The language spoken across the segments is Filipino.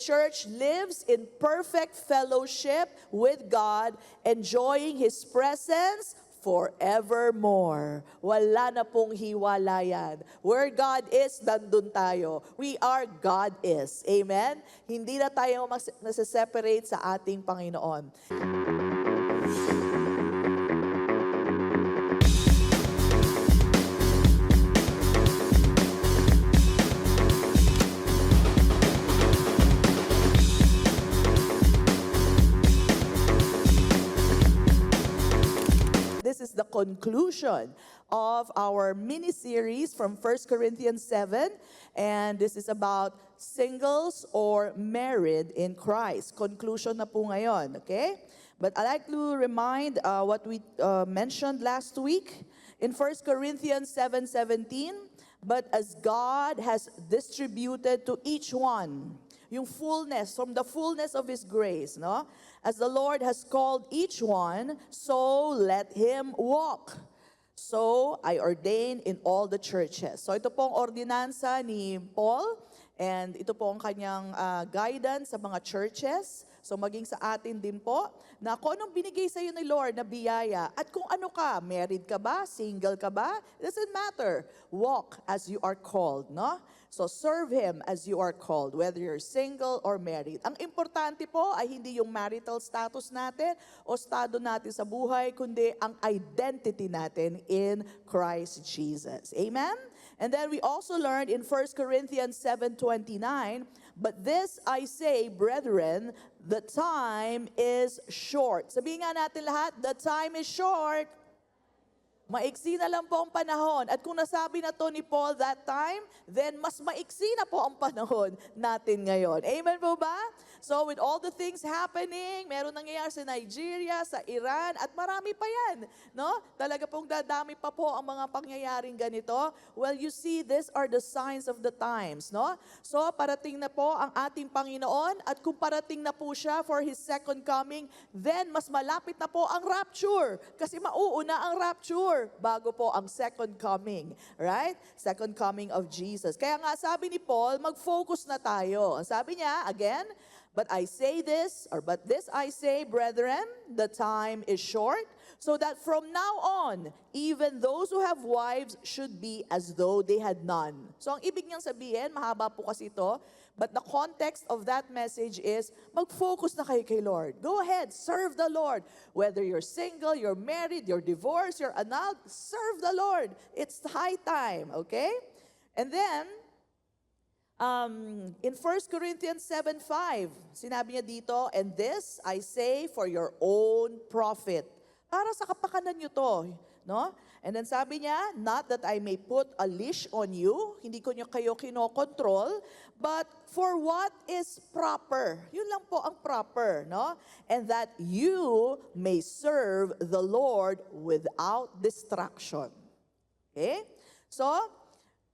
church lives in perfect fellowship with God, enjoying His presence forevermore. Wala na pong hiwalayan. Where God is, nandun tayo. We are, God is. Amen? Hindi na tayo nasa-separate sa ating Panginoon. This is the conclusion of our mini-series from 1 Corinthians 7. And this is about singles or married in Christ. Conclusion na po ngayon, okay? But I'd like to remind what we mentioned last week in 1 Corinthians 7:17. But as God has distributed to each one, yung fullness, from the fullness of His grace, no? As the Lord has called each one, so let him walk. So I ordain in all the churches. So ito pong ordinansa ni Paul, and ito po ang kanyang guidance sa mga churches. So maging sa atin din po, na kung anong binigay sa iyo ni Lord na biyaya, at kung ano ka, married ka ba, single ka ba, it doesn't matter. Walk as you are called, no? So serve Him as you are called, whether you're single or married. Ang importante po ay hindi yung marital status natin o estado natin sa buhay, kundi ang identity natin in Christ Jesus. Amen? And then we also learned in 1 Corinthians 7:29, but this I say, brethren, the time is short. Sabihin nga natin lahat, the time is short. Maiksi na lang po ang panahon. At kung nasabi na to ni Paul that time, then mas maiksi na po ang panahon natin ngayon. Amen po ba? So with all the things happening, meron nangyayari sa Nigeria, sa Iran, at marami pa yan. No? Talaga pong dadami pa po ang mga pangyayaring ganito. Well, you see, these are the signs of the times. No? So parating na po ang ating Panginoon, at kung parating na po siya for His second coming, then mas malapit na po ang rapture. Kasi mauuna ang rapture bago po ang second coming, right? Second coming of Jesus. Kaya nga sabi ni Paul, mag-focus na tayo. Ang sabi niya, again, but this I say, brethren, the time is short, so that from now on, even those who have wives should be as though they had none. So ang ibig niyang sabihin, mahaba po kasi ito, but the context of that message is, mag-focus na kayo kay Lord. Go ahead, serve the Lord. Whether you're single, you're married, you're divorced, you're annulled, serve the Lord. It's high time, okay? And then, in 1 Corinthians 7:5, sinabi niya dito, and this I say for your own profit. Para sa kapakanan nyo to, no? And then sabi niya, not that I may put a leash on you, hindi ko niyo kayo kinokontrol, but for what is proper. Yun lang po ang proper, no? And that you may serve the Lord without distraction. Okay? So,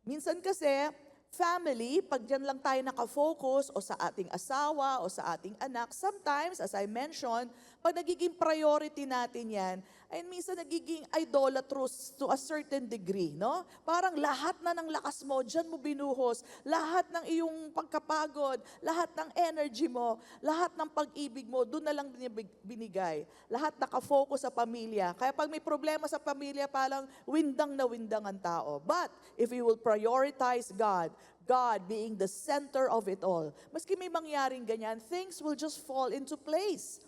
minsan kasi, family, pag dyan lang tayo nakafocus o sa ating asawa o sa ating anak, sometimes, as I mentioned, pag nagiging priority natin yan, ay minsan nagiging idolatrous to a certain degree, no? Parang lahat na ng lakas mo, dyan mo binuhos, lahat ng iyong pagkapagod, lahat ng energy mo, lahat ng pag-ibig mo, doon na lang binigay. Lahat nakafocus sa pamilya. Kaya pag may problema sa pamilya, parang windang na windang ang tao. But if we will prioritize God being the center of it all, maski may mangyaring ganyan, things will just fall into place.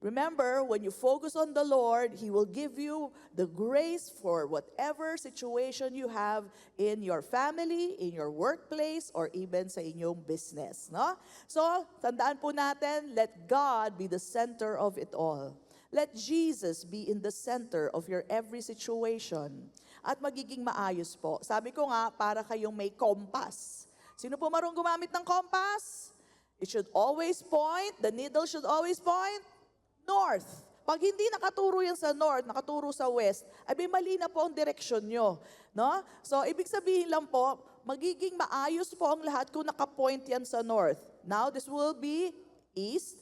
Remember, when you focus on the Lord, He will give you the grace for whatever situation you have in your family, in your workplace, or even sa inyong business. No? So, tandaan po natin, let God be the center of it all. Let Jesus be in the center of your every situation. At magiging maayos po. Sabi ko nga, para kayong may compass. Sino po marunong gumamit ng compass? It should always point, the needle should always point north. Pag hindi nakaturo yan sa north, nakaturo sa west, ay may mali na po ang direksyon nyo. No? So, ibig sabihin lang po, magiging maayos po ang lahat kung nakapoint yan sa north. Now, this will be east,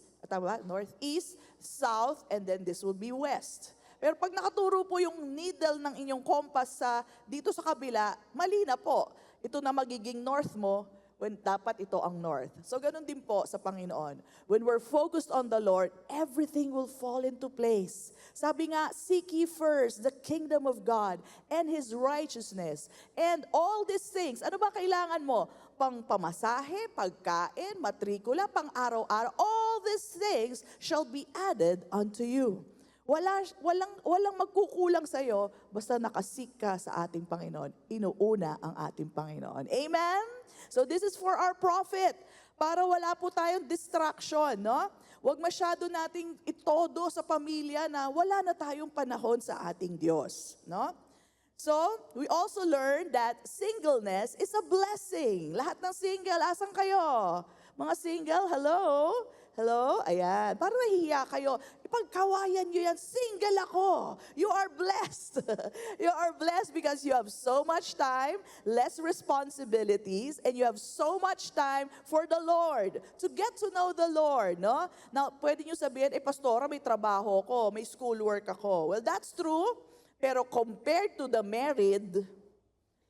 northeast, south, and then this will be west. Pero pag nakaturo po yung needle ng inyong compass dito sa kabila, mali na po. Ito na magiging north mo, when dapat ito ang north. So ganun din po sa Panginoon. When we're focused on the Lord, everything will fall into place. Sabi nga, seek ye first the kingdom of God and His righteousness. And all these things, ano ba kailangan mo? Pang pamasahe, pagkain, matrikula, pang araw-araw. All these things shall be added unto you. Walang magkukulang sa iyo basta nakasik ka sa ating Panginoon. Inuuna ang ating Panginoon. Amen? So this is for our profit. Para wala po tayong distraction, no? Huwag masyado nating itodo sa pamilya na wala na tayong panahon sa ating Diyos, no? So, we also learned that singleness is a blessing. Lahat ng single, asan kayo? Mga single, hello? Hello? Ayan. Parang nahihiya kayo. Ipagkawayan nyo yan. Single ako. You are blessed. You are blessed because you have so much time, less responsibilities, and you have so much time for the Lord. To get to know the Lord, no? Now, pwede nyo sabihin, pastora, may trabaho ko, may schoolwork ako. Well, that's true. Pero compared to the married,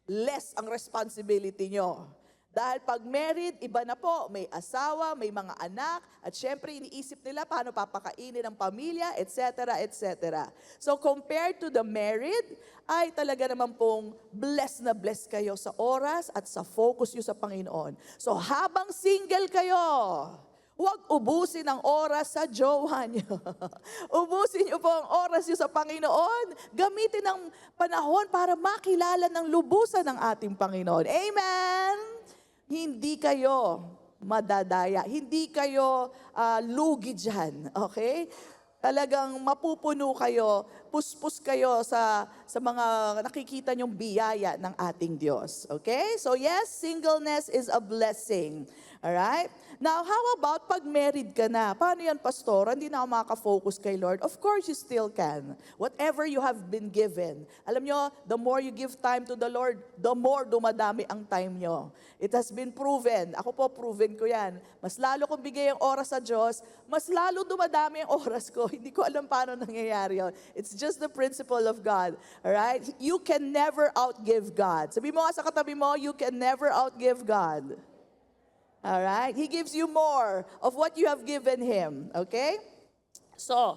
less ang responsibility nyo. Dahil pag married, iba na po, may asawa, may mga anak, at syempre iniisip nila paano papakainin ang pamilya, etc., etc. So compared to the married, ay talaga naman pong blessed na blessed kayo sa oras at sa focus nyo sa Panginoon. So habang single kayo, huwag ubusin ang oras sa jowa nyo. Ubusin nyo po ang oras nyo sa Panginoon. Gamitin ang panahon para makilala ng lubusan ng ating Panginoon. Amen! Hindi kayo madadaya. Hindi kayo lugi dyan. Okay? Talagang mapupuno kayo, puspos kayo sa mga nakikita nyong biyaya ng ating Diyos. Okay? So yes, singleness is a blessing. Alright? Now, how about pag married ka na? Paano yan, pastor? Hindi na ako makaka-focus kay Lord. Of course, you still can. Whatever you have been given. Alam nyo, the more you give time to the Lord, the more dumadami ang time nyo. It has been proven. Ako po, proven ko yan. Mas lalo kong bigay ang oras sa Diyos, mas lalo dumadami ang oras ko. Hindi ko alam paano nangyayari yun. It's just the principle of God. Alright? You can never outgive God. Sabi mo nga sa katabi mo, you can never outgive God. Alright? He gives you more of what you have given Him. Okay? So,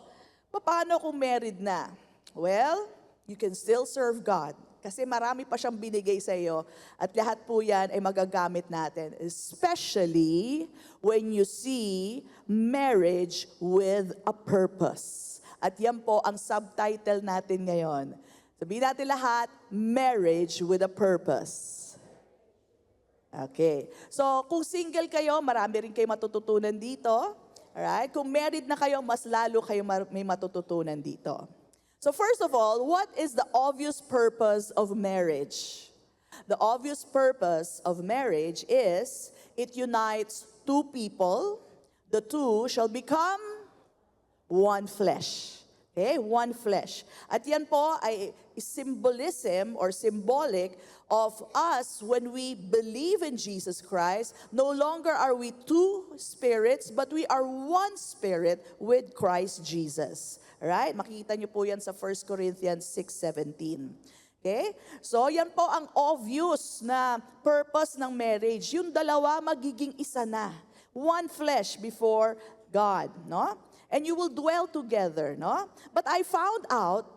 paano kung married na? Well, you can still serve God. Kasi marami pa siyang binigay sa iyo at lahat po yan ay magagamit natin. Especially when you see marriage with a purpose. At yan po ang subtitle natin ngayon. Sabihin natin lahat, marriage with a purpose. Okay. So, kung single kayo, marami rin kayo matututunan dito. Alright? Kung married na kayo, mas lalo kayo may matututunan dito. So, first of all, what is the obvious purpose of marriage? The obvious purpose of marriage is it unites two people. The two shall become one flesh. Okay? One flesh. At yan po ay symbolism or symbolic of us when we believe in Jesus Christ. No longer are we two spirits, but we are one spirit with Christ Jesus. Right? Makikita niyo po yan sa 1 Corinthians 6:17. Okay? So, yan po ang obvious na purpose ng marriage. Yung dalawa magiging isa na. One flesh before God, no? And you will dwell together, no? But I found out,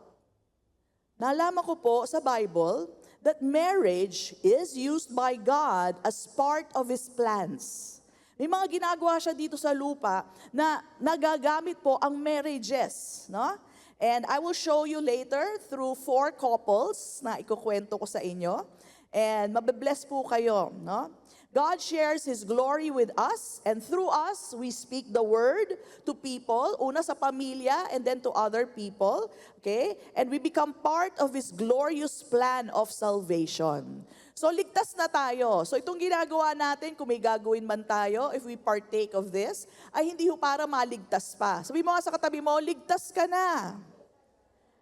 nalaman ko po sa Bible, that marriage is used by God as part of His plans. May mga ginagawa siya dito sa lupa na nagagamit po ang marriages, no? And I will show you later through 4 couples na ikukwento ko sa inyo. And mabibless po kayo, no? God shares His glory with us, and through us, we speak the word to people, una sa pamilya, and then to other people, okay? And we become part of His glorious plan of salvation. So, ligtas na tayo. So, itong ginagawa natin, kung may gagawin man tayo, if we partake of this, ay hindi ho para maligtas pa. Sabi mo nga sa katabi mo, ligtas ka na.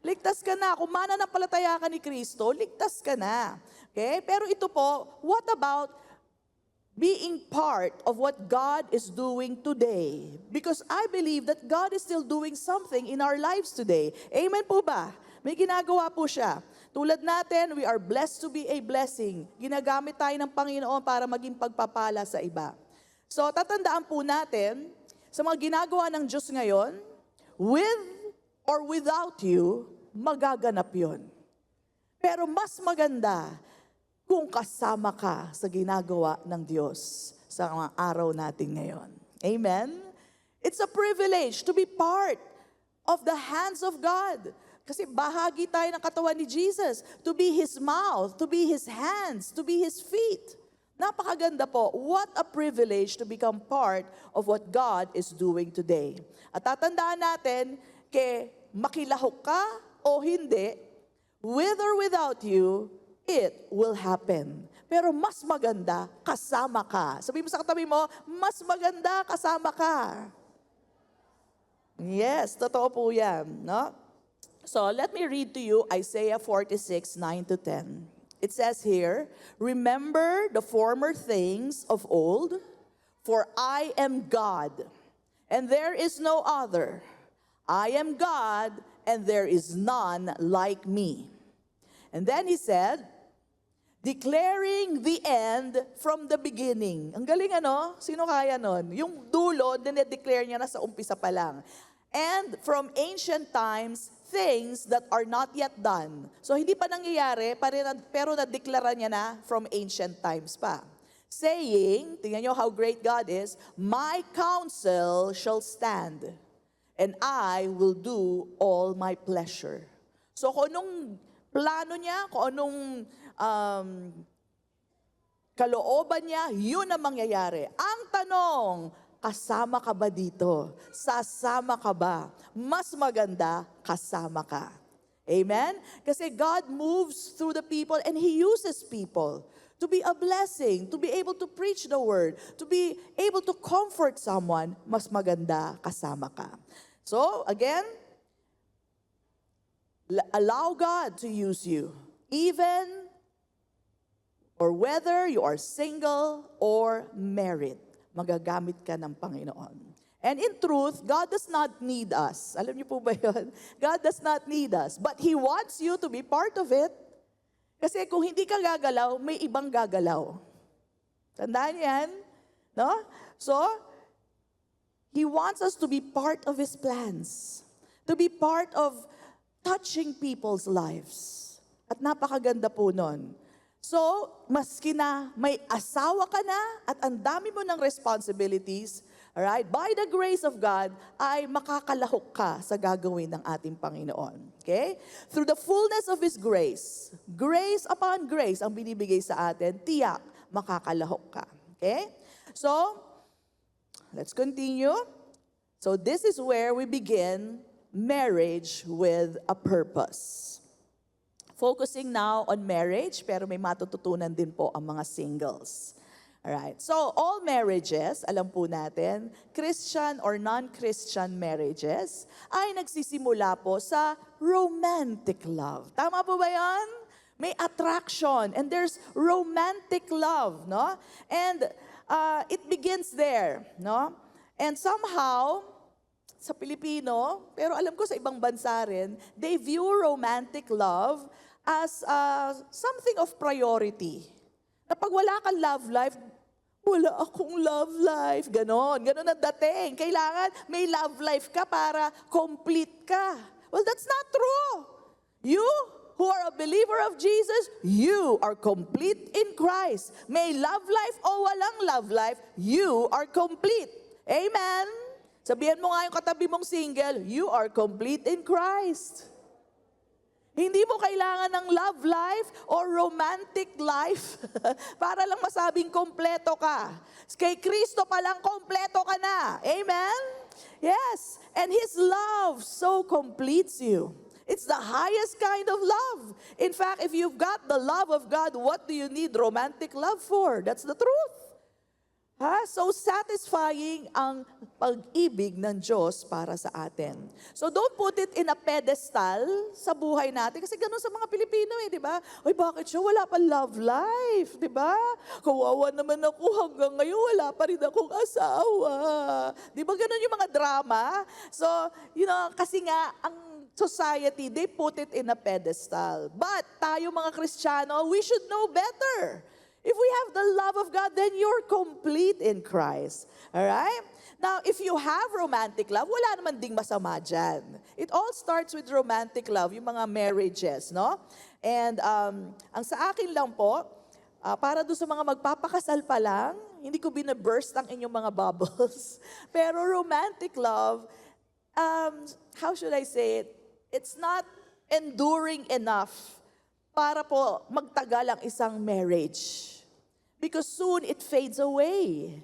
Ligtas ka na. Kung mananampalataya ka ni Kristo, ligtas ka na. Okay? Pero ito po, what about being part of what God is doing today? Because I believe that God is still doing something in our lives today. Amen po ba? May ginagawa po siya. Tulad natin, we are blessed to be a blessing. Ginagamit tayo ng Panginoon para maging pagpapala sa iba. So, tatandaan po natin, sa mga ginagawa ng Diyos ngayon, with or without you, magaganap yon. Pero mas maganda kung kasama ka sa ginagawa ng Diyos sa mga araw natin ngayon. Amen? It's a privilege to be part of the hands of God. Kasi bahagi tayo ng katawan ni Jesus. To be His mouth, to be His hands, to be His feet. Napakaganda po. What a privilege to become part of what God is doing today. At tatandaan natin, makilahok ka o hindi, with or without you, it will happen. Pero mas maganda, kasama ka. Sabihin mo sa katabi mo, mas maganda, kasama ka. Yes, totoo po yan. No? So, let me read to you Isaiah 46, 9-10. It says here, remember the former things of old, for I am God, and there is no other. I am God, and there is none like me. And then he said, declaring the end from the beginning. Ang galing ano? Sino kaya nun? Yung dulo, dinedeclare niya na sa umpisa pa lang. And from ancient times, things that are not yet done. So hindi pa nangyayari, pero nadeklara niya na from ancient times pa. Saying, tingnan niyo how great God is, my counsel shall stand, and I will do all my pleasure. So kung anong plano niya, kung anong kalooban niya, yun ang mangyayari. Ang tanong, kasama ka ba dito? Sasama ka ba? Mas maganda, kasama ka. Amen? Kasi God moves through the people and He uses people to be a blessing, to be able to preach the word, to be able to comfort someone. Mas maganda, kasama ka. So, again, allow God to use you, even or whether you are single or married, magagamit ka ng Panginoon. And in truth, God does not need us. Alam niyo po ba yun? God does not need us, but He wants you to be part of it. Kasi kung hindi ka gagalaw, may ibang gagalaw. Tandaan yan? No? So, He wants us to be part of His plans, to be part of touching people's lives. At napakaganda po nun. So, maski na may asawa ka na at ang dami mo ng responsibilities, alright, by the grace of God, ay makakalahok ka sa gagawin ng ating Panginoon. Okay? Through the fullness of His grace, grace upon grace ang binibigay sa atin, tiyak, makakalahok ka. Okay? So, let's continue. So, this is where we begin marriage with a purpose. Focusing now on marriage, pero may matututunan din po ang mga singles. Alright, so all marriages, alam po natin, Christian or non-Christian marriages, ay nagsisimula po sa romantic love. Tama po ba yan? May attraction, and there's romantic love, no? And it begins there, no? And somehow, sa Pilipino, pero alam ko sa ibang bansa rin, they view romantic love as something of priority. Na pag wala kang love life, wala akong love life. Ganon ang dating. Kailangan may love life ka para complete ka. Well, that's not true. You who are a believer of Jesus, you are complete in Christ. May love life o walang love life, you are complete. Amen? Sabihan mo nga yung katabi mong single, you are complete in Christ. Hindi mo kailangan ng love life or romantic life para lang masabing kompleto ka. Kay Kristo pa lang kompleto ka na. Amen? Yes. And His love so completes you. It's the highest kind of love. In fact, if you've got the love of God, what do you need romantic love for? That's the truth. So satisfying ang pag-ibig ng Diyos para sa atin. So don't put it in a pedestal sa buhay natin. Kasi ganun sa mga Pilipino di ba? Ay, bakit siya wala pa love life, di ba? Kawawa naman ako hanggang ngayon, wala pa rin akong asawa. Di ba ganun yung mga drama? So, kasi nga, ang society, they put it in a pedestal. But tayo mga Kristiyano, we should know better. If we have the love of God, then you're complete in Christ. Alright? Now, if you have romantic love, wala naman ding masama dyan. It all starts with romantic love, yung mga marriages, no? And ang sa akin lang po, para doon sa mga magpapakasal pa lang, hindi ko binaburst ang inyong mga bubbles. Pero romantic love, how should I say it? It's not enduring enough para po magtagal ang isang marriage. Because soon it fades away.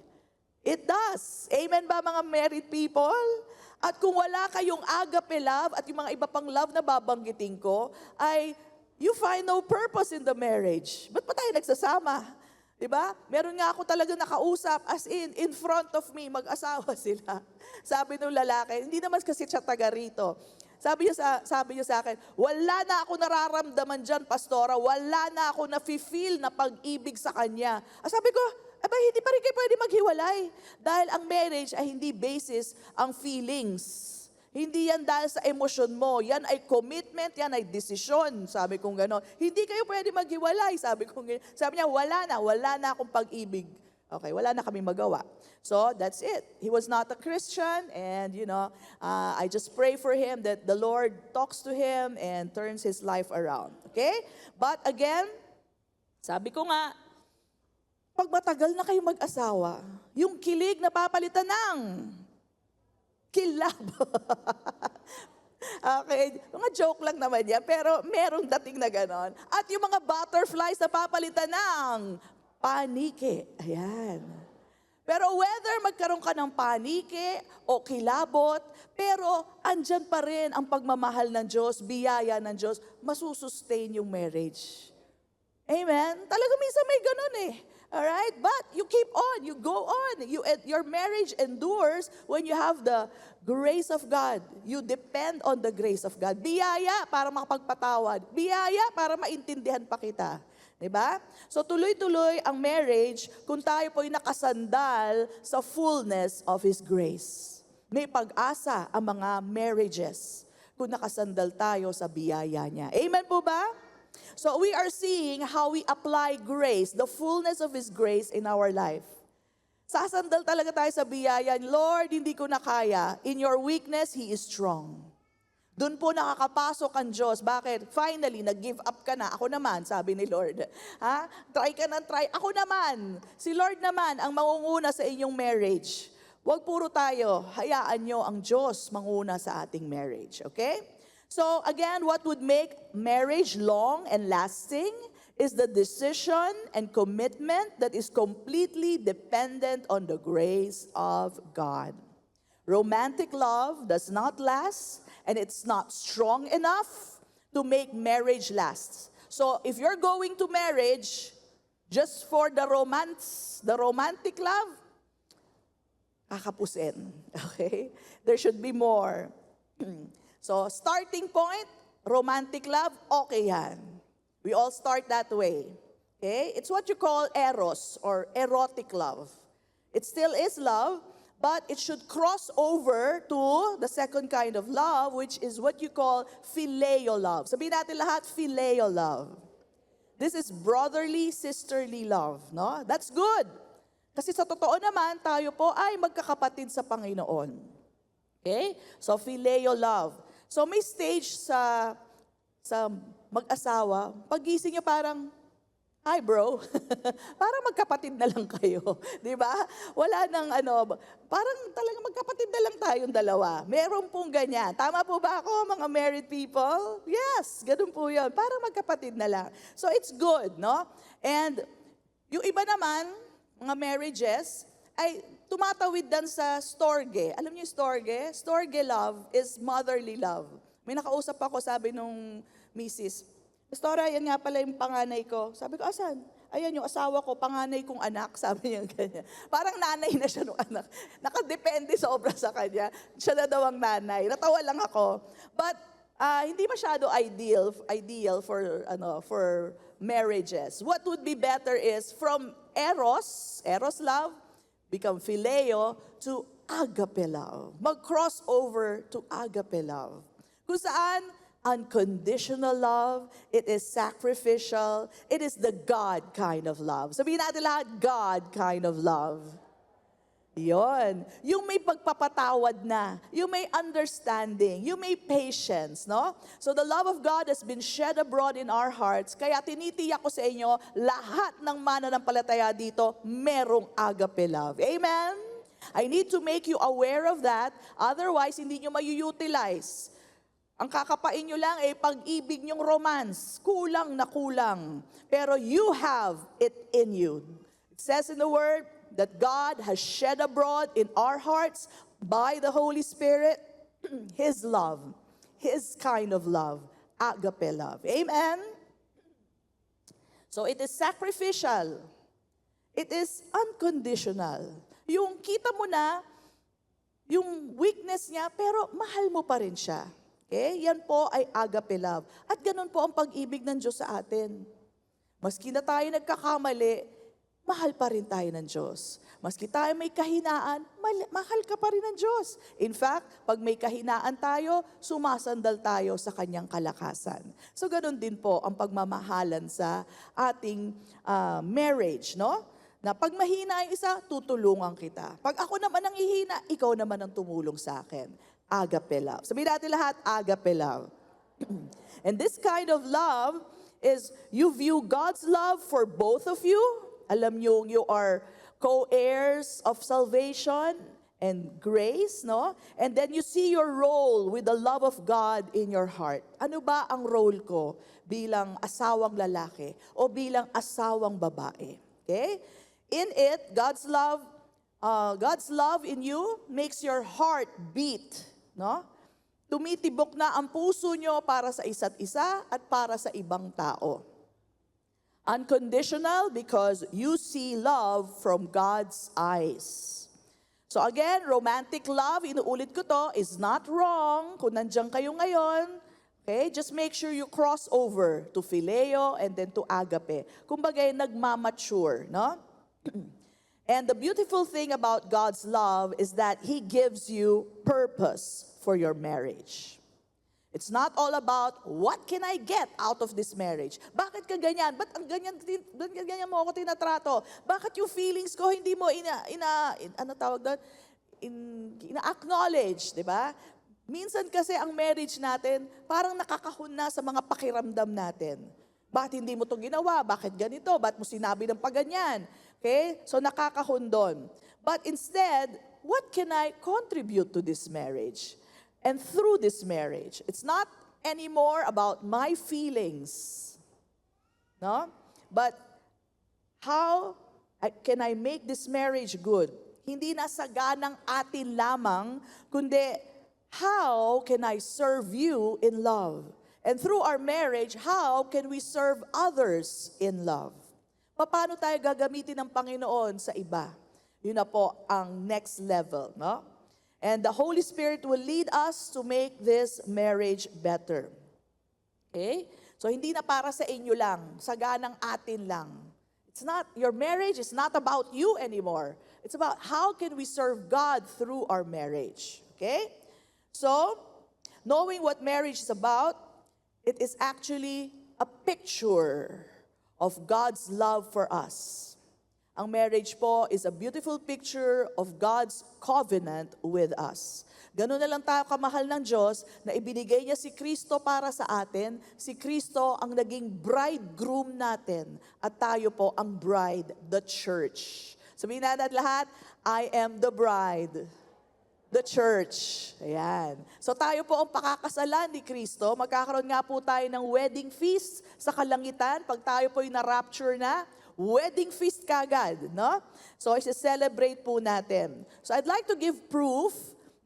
It does. Amen ba mga married people? At kung wala kayong agape love at yung mga iba pang love na babanggitin ko, ay you find no purpose in the marriage. Ba't pa tayo nagsasama? Diba? Meron nga ako talaga nakausap, as in front of me, mag-asawa sila. Sabi nung lalaki, hindi naman kasi siya taga rito. Sabi niya sa akin, wala na ako nararamdaman dyan, pastora, wala na ako nafe-feel na pag-ibig sa kanya. Sabi ko, hindi pa rin kayo pwede maghiwalay. Dahil ang marriage ay hindi basis ang feelings. Hindi yan dahil sa emosyon mo. Yan ay commitment, yan ay desisyon. Sabi kong gano'n. Hindi kayo pwede maghiwalay. Sabi niya, wala na akong pag-ibig. Okay, wala na kami magawa. So, that's it. He was not a Christian, and I just pray for him that the Lord talks to him and turns his life around. Okay? But again, sabi ko nga, pag matagal na kayo mag-asawa, yung kilig na papalitan ng kilab. Okay, mga joke lang naman yan, pero merong dating na ganon. At yung mga butterflies na papalitan ng panike. Ayan. Pero whether magkaroon ka ng panike o kilabot, pero andyan pa rin ang pagmamahal ng Diyos, biyaya ng Diyos, masusustain yung marriage. Amen? Talaga minsan may ganun eh. Alright? But you keep on, you go on. Your marriage endures when you have the grace of God. You depend on the grace of God. Biyaya para makapagpatawad. Biyaya para maintindihan pa kita. Diba? So tuloy-tuloy ang marriage kung tayo po'y nakasandal sa fullness of His grace. May pag-asa ang mga marriages kung nakasandal tayo sa biyaya niya. Amen po ba? So we are seeing how we apply grace, the fullness of His grace in our life. Sasandal talaga tayo sa biyaya. Lord, hindi ko na kaya. In your weakness, He is strong. Doon po nakakapasok ang Diyos. Bakit? Finally, nag-give up ka na. Ako naman, sabi ni Lord. Try ka na, try. Ako naman. Si Lord naman ang mangunguna sa inyong marriage. Huwag puro tayo. Hayaan nyo ang Diyos manguna sa ating marriage. Okay? So again, what would make marriage long and lasting is the decision and commitment that is completely dependent on the grace of God. Romantic love does not last, and it's not strong enough to make marriage last. So if you're going to marriage just for the romance, the romantic love, kakapusin. Okay? There should be more. So starting point, romantic love, okay yan. We all start that way. Okay? It's what you call eros or erotic love. It still is love, but it should cross over to the second kind of love, which is what you call phileo love. Sabihin natin lahat, phileo love. This is brotherly, sisterly love. No? That's good. Kasi sa totoo naman, tayo po ay magkakapatid sa Panginoon. Okay? So phileo love. So may stage sa mag-asawa, pagising niya parang, hi bro, parang magkapatid na lang kayo. Di ba? Wala nang parang talaga magkapatid na lang tayong dalawa. Meron pong ganyan. Tama po ba ako, mga married people? Yes, ganun po yun. Parang magkapatid na lang. So it's good, no? And yung iba naman, mga marriages, ay tumatawid dan sa storge. Alam niyo yung storge? Storge love is motherly love. May nakausap ako, sabi nung misis, Pastora, yan nga pala yung panganay ko. Sabi ko, asan? Ayan yung asawa ko, panganay kong anak. Sabi niya ganyan. Parang nanay na siya nung anak. Nakadepende sa obra sa kanya. Siya na daw ang nanay. Natawa lang ako. But hindi masyado ideal for marriages. What would be better is from eros love, become phileo, to agape love. Mag-cross over to agape love. Kung saan, unconditional love, it is sacrificial, it is the God kind of love. Sabihin natin lahat, God kind of love. Yon. Yung may pagpapatawad na, yung may understanding, yung may patience, no? So the love of God has been shed abroad in our hearts. Kaya tinitiyak ko sa inyo, lahat ng mananampalataya dito, merong agape love. Amen? I need to make you aware of that. Otherwise, hindi nyo mayu-utilize. Ang kakapain nyo lang ay pag-ibig nyong romance. Kulang na kulang. Pero you have it in you. It says in the Word, that God has shed abroad in our hearts by the Holy Spirit, His love, His kind of love, agape love. Amen? So it is sacrificial. It is unconditional. Yung kita mo na, yung weakness niya, pero mahal mo pa rin siya. Okay? Yan po ay agape love. At ganun po ang pag-ibig ng Diyos sa atin. Maski na tayo nagkakamali, mahal pa rin tayo ng Diyos. Maski tayo may kahinaan, mahal ka pa rin ng Diyos. In fact, pag may kahinaan tayo, sumasandal tayo sa Kanyang kalakasan. So ganun din po ang pagmamahalan sa ating marriage, no? Na pag mahina yung isa, tutulungan kita. Pag ako naman ang ihina, ikaw naman ang tumulong sa akin. Agape love. Sabihin natin lahat, agape love. And this kind of love is you view God's love for both of you. Alam nyo, you are co-heirs of salvation and grace, no? And then you see your role with the love of God in your heart. Ano ba ang role ko bilang asawang lalaki o bilang asawang babae? Okay? In it, God's love in you makes your heart beat, no? Tumitibok na ang puso nyo para sa isa't isa at para sa ibang tao. Unconditional because you see love from God's eyes. So again, romantic love, inuulit ko to, is not wrong. Kung nandiyan kayo ngayon, okay, just make sure you cross over to phileo and then to agape. Kumbaga, nagmamature, no? And the beautiful thing about God's love is that He gives you purpose for your marriage. It's not all about, what can I get out of this marriage? Bakit ka ganyan? Ba't ang ganyan mo ako tinatrato? Bakit yung feelings ko hindi mo ina-acknowledge, di ba? Minsan kasi ang marriage natin, parang nakakahon na sa mga pakiramdam natin. Bakit hindi mo to ginawa? Bakit ganito? Bakit mo sinabi ng paganyan? Okay? So nakakahon doon. But instead, what can I contribute to this marriage? And through this marriage, it's not anymore about my feelings, no? But how can I make this marriage good? Hindi na saganang atin lamang, kundi how can I serve you in love? And through our marriage, how can we serve others in love? Paano tayo gagamitin ng Panginoon sa iba? Yun na po ang next level, no? And the Holy Spirit will lead us to make this marriage better. Okay? So hindi na para sa inyo lang, saganang atin lang. It's not, your marriage is not about you anymore. It's about how can we serve God through our marriage. Okay? So, knowing what marriage is about, it is actually a picture of God's love for us. Ang marriage po is a beautiful picture of God's covenant with us. Ganun na lang tayo kamahal ng Diyos na ibinigay niya si Kristo para sa atin. Si Kristo ang naging bridegroom natin at tayo po ang bride, the church. Sabihin natin lahat, I am the bride, the church. Ayan. So tayo po ang pakakasalan ni Kristo. Magkakaroon nga po tayo ng wedding feast sa kalangitan pag tayo po yung na-rapture na. Wedding feast kagad, no? So, i-celebrate po natin. So, I'd like to give proof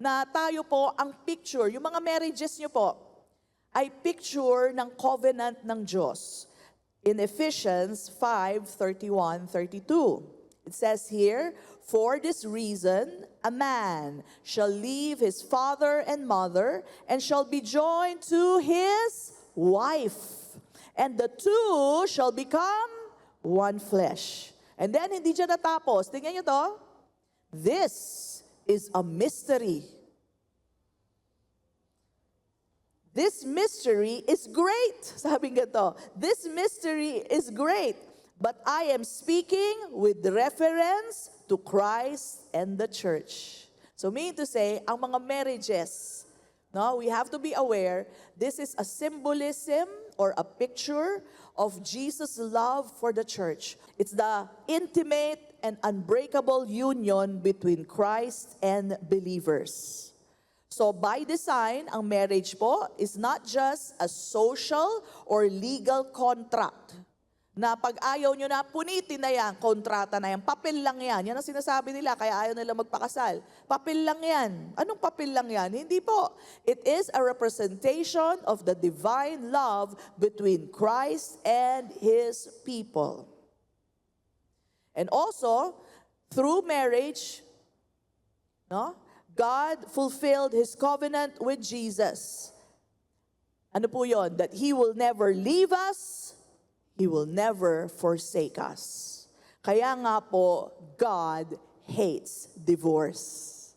na tayo po ang picture, yung mga marriages nyo po, ay picture ng covenant ng Diyos. In Ephesians 5:31-32, it says here, for this reason, a man shall leave his father and mother and shall be joined to his wife. And the two shall become one flesh. And then, hindi dyan natapos. Tingnan nyo to. This is a mystery. This mystery is great. Sabi nga to, this mystery is great. But I am speaking with reference to Christ and the church. So meaning to say, ang mga marriages, no, we have to be aware, this is a symbolism or a picture of Jesus' love for the church. It's the intimate and unbreakable union between Christ and believers. So by design, ang marriage po is not just a social or legal contract na pag ayaw nyo na, punitin na yan, kontrata na yan, papel lang yan. Yan ang sinasabi nila, kaya ayaw nila magpakasal. Papel lang yan. Anong papel lang yan? Hindi po. It is a representation of the divine love between Christ and His people. And also, through marriage, no, God fulfilled His covenant with Jesus. Ano po yun? That He will never leave us, He will never forsake us. Kaya nga po, God hates divorce.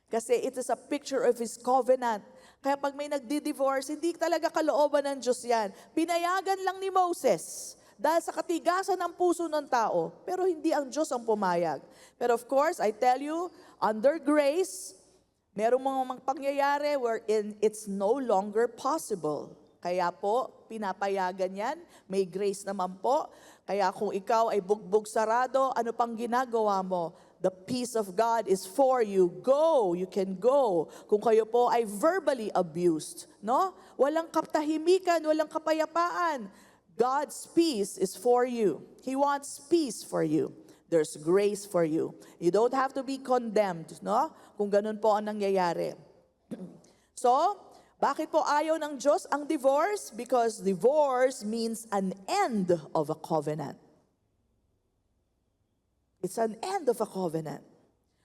Kasi it is a picture of His covenant. Kaya pag may nagdi-divorce, hindi talaga kalooban ng Diyos yan. Pinayagan lang ni Moses dahil sa katigasan ng puso ng tao. Pero hindi ang Diyos ang pumayag. Pero of course, I tell you, under grace, merong mga pangyayari wherein it's no longer possible. Kaya po, pinapayagan yan. May grace naman po. Kaya kung ikaw ay bugbog sarado, ano pang ginagawa mo? The peace of God is for you. Go, you can go. Kung kayo po ay verbally abused, no? Walang katahimikan, walang kapayapaan. God's peace is for you. He wants peace for you. There's grace for you. You don't have to be condemned, no? Kung ganun po ang nangyayari. So, bakit po ayaw ng Diyos ang divorce? Because divorce means an end of a covenant. It's an end of a covenant.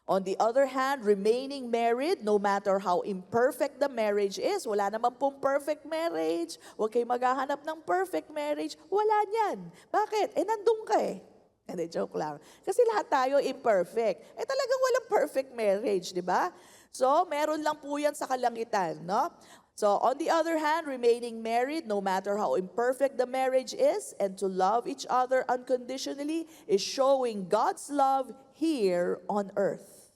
On the other hand, remaining married, no matter how imperfect the marriage is, wala naman pong perfect marriage. Huwag kayo maghahanap ng perfect marriage. Wala niyan. Bakit? Nandun ka eh. Hindi, joke lang. Kasi lahat tayo imperfect. Talagang walang perfect marriage, di ba? So, meron lang po yan sa kalangitan, no? So, on the other hand, remaining married, no matter how imperfect the marriage is, and to love each other unconditionally, is showing God's love here on earth.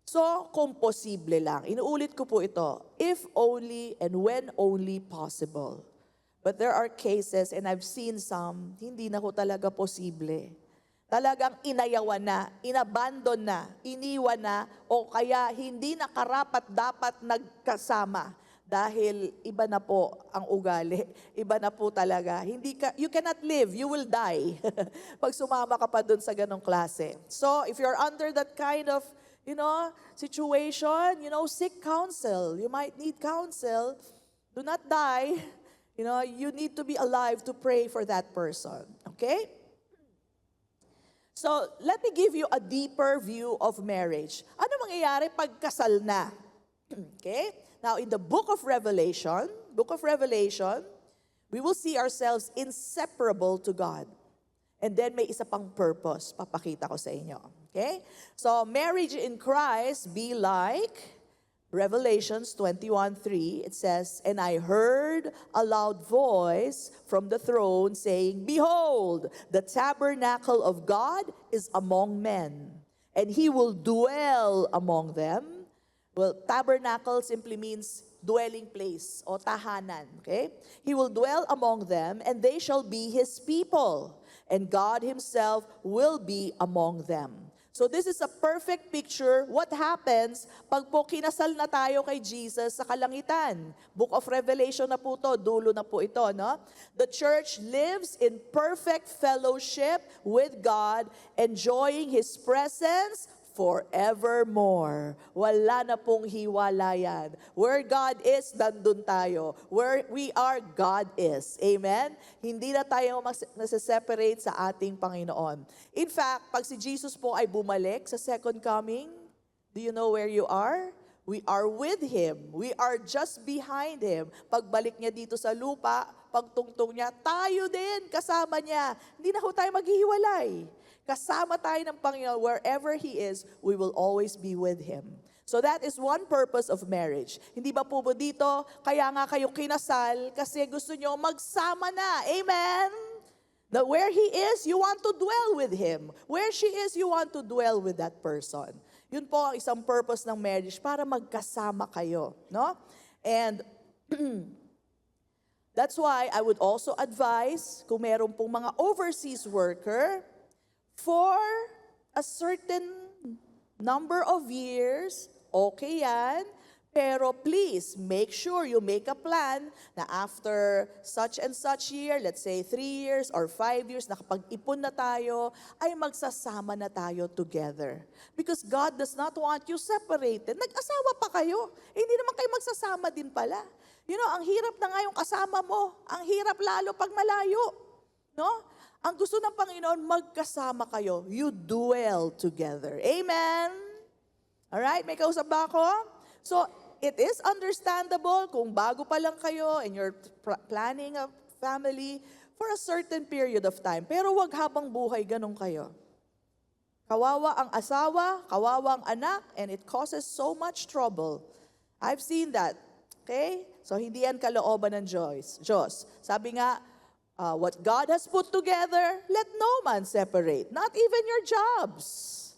So, kung posible lang, inuulit ko po ito, if only and when only possible. But there are cases, and I've seen some, hindi na ko talaga posible. Talagang inayawan na, inabandon na, iniwan na, o kaya hindi na karapat dapat nagkasama dahil iba na po ang ugali, iba na po talaga. You cannot live, you will die pag sumama ka pa dun sa ganong klase. So if you're under that kind of, situation, seek counsel. You might need counsel. Do not die. You need to be alive to pray for that person. Okay? So, let me give you a deeper view of marriage. Ano mangyayari pag kasal na? Okay? Now, in the book of Revelation, we will see ourselves inseparable to God. And then may isa pang purpose, papakita ko sa inyo. Okay? So, marriage in Christ be like Revelations 21:3, it says, "And I heard a loud voice from the throne saying, Behold, the tabernacle of God is among men, and He will dwell among them." Well, tabernacle simply means dwelling place o tahanan, okay? "He will dwell among them, and they shall be His people, and God Himself will be among them." So this is a perfect picture what happens pag po kinasal na tayo kay Jesus sa kalangitan. Book of Revelation na po to, dulo na po ito, no? The church lives in perfect fellowship with God, enjoying His presence forevermore. Wala na pong hiwalayan. Where God is, nandun tayo. Where we are, God is. Amen? Hindi na tayo nasa-separate sa ating Panginoon. In fact, pag si Jesus po ay bumalik sa second coming, do you know where you are? We are with Him. We are just behind Him. Pagbalik niya dito sa lupa, pagtungtong niya, tayo din, kasama niya. Hindi na ho tayo maghihiwalay. Kasama tayo ng Panginoon, wherever He is, we will always be with Him. So that is one purpose of marriage. Hindi ba po dito, kaya nga kayo kinasal kasi gusto nyo magsama na. Amen? That where he is, you want to dwell with him. Where she is, you want to dwell with that person. Yun po ang isang purpose ng marriage, para magkasama kayo. No? And that's why I would also advise, kung meron pong mga overseas worker, for a certain number of years, okay yan, pero please make sure you make a plan na after such and such year, let's say 3 years or 5 years, nakapag-ipon na tayo, ay magsasama na tayo together. Because God does not want you separated. Nag-asawa pa kayo, hindi naman kayo magsasama din pala. You know, ang hirap na nga yung kasama mo, ang hirap lalo pag malayo. No? Ang gusto ng Panginoon, magkasama kayo. You dwell together. Amen? Alright, may kausap ba ako? So, it is understandable kung bago pa lang kayo and you're planning a family for a certain period of time. Pero wag habang buhay ganun kayo. Kawawa ang asawa, kawawa ang anak, and it causes so much trouble. I've seen that. Okay? So, hindi yan kalooban ng Diyos. Sabi nga, what God has put together, let no man separate. Not even your jobs.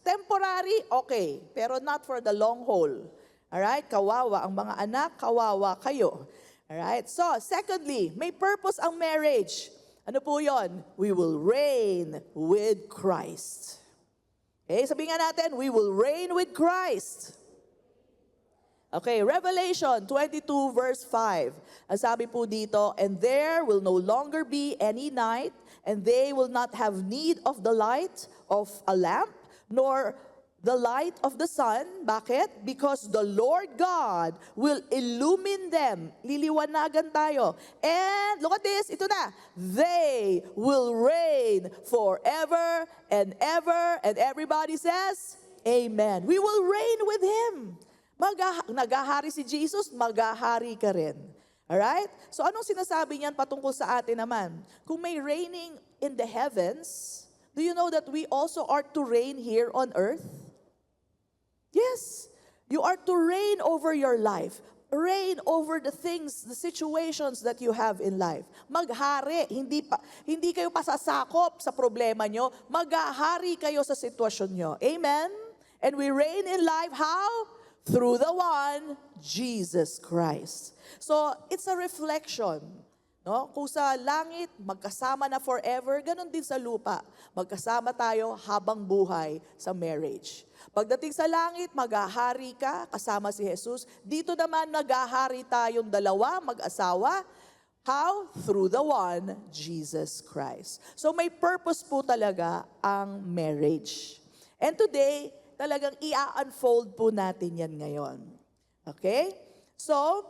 Temporary, okay. Pero not for the long haul. Alright? Kawawa ang mga anak, kawawa kayo. Alright? So, secondly, may purpose ang marriage. Ano po yon? We will reign with Christ. Okay, sabihin nga natin, we will reign with Christ. Okay, Revelation 22 verse 5. Ang sabi po dito, and there will no longer be any night, and they will not have need of the light of a lamp, nor the light of the sun. Bakit? Because the Lord God will illumine them. Liliwanagan tayo. And look at this, ito na. They will reign forever and ever. And everybody says, Amen. We will reign with Him. Nagahari si Jesus, magahari ka rin. Alright? So anong sinasabi niyan patungkol sa atin naman? Kung may reigning in the heavens, do you know that we also are to reign here on earth? Yes, you are to reign over your life. Reign over the things, the situations that you have in life. Maghari, hindi kayo pasasakop sa problema nyo. Maghahari kayo sa sitwasyon nyo. Amen? And we reign in life, how? Through the one, Jesus Christ. So, it's a reflection. No? Kung sa langit, magkasama na forever, ganun din sa lupa. Magkasama tayo habang buhay sa marriage. Pagdating sa langit, maghahari ka kasama si Jesus. Dito naman, maghahari tayong dalawa, mag-asawa. How? Through the one, Jesus Christ. So may purpose po talaga ang marriage. And today, talagang i-unfold po natin yan ngayon. Okay? So,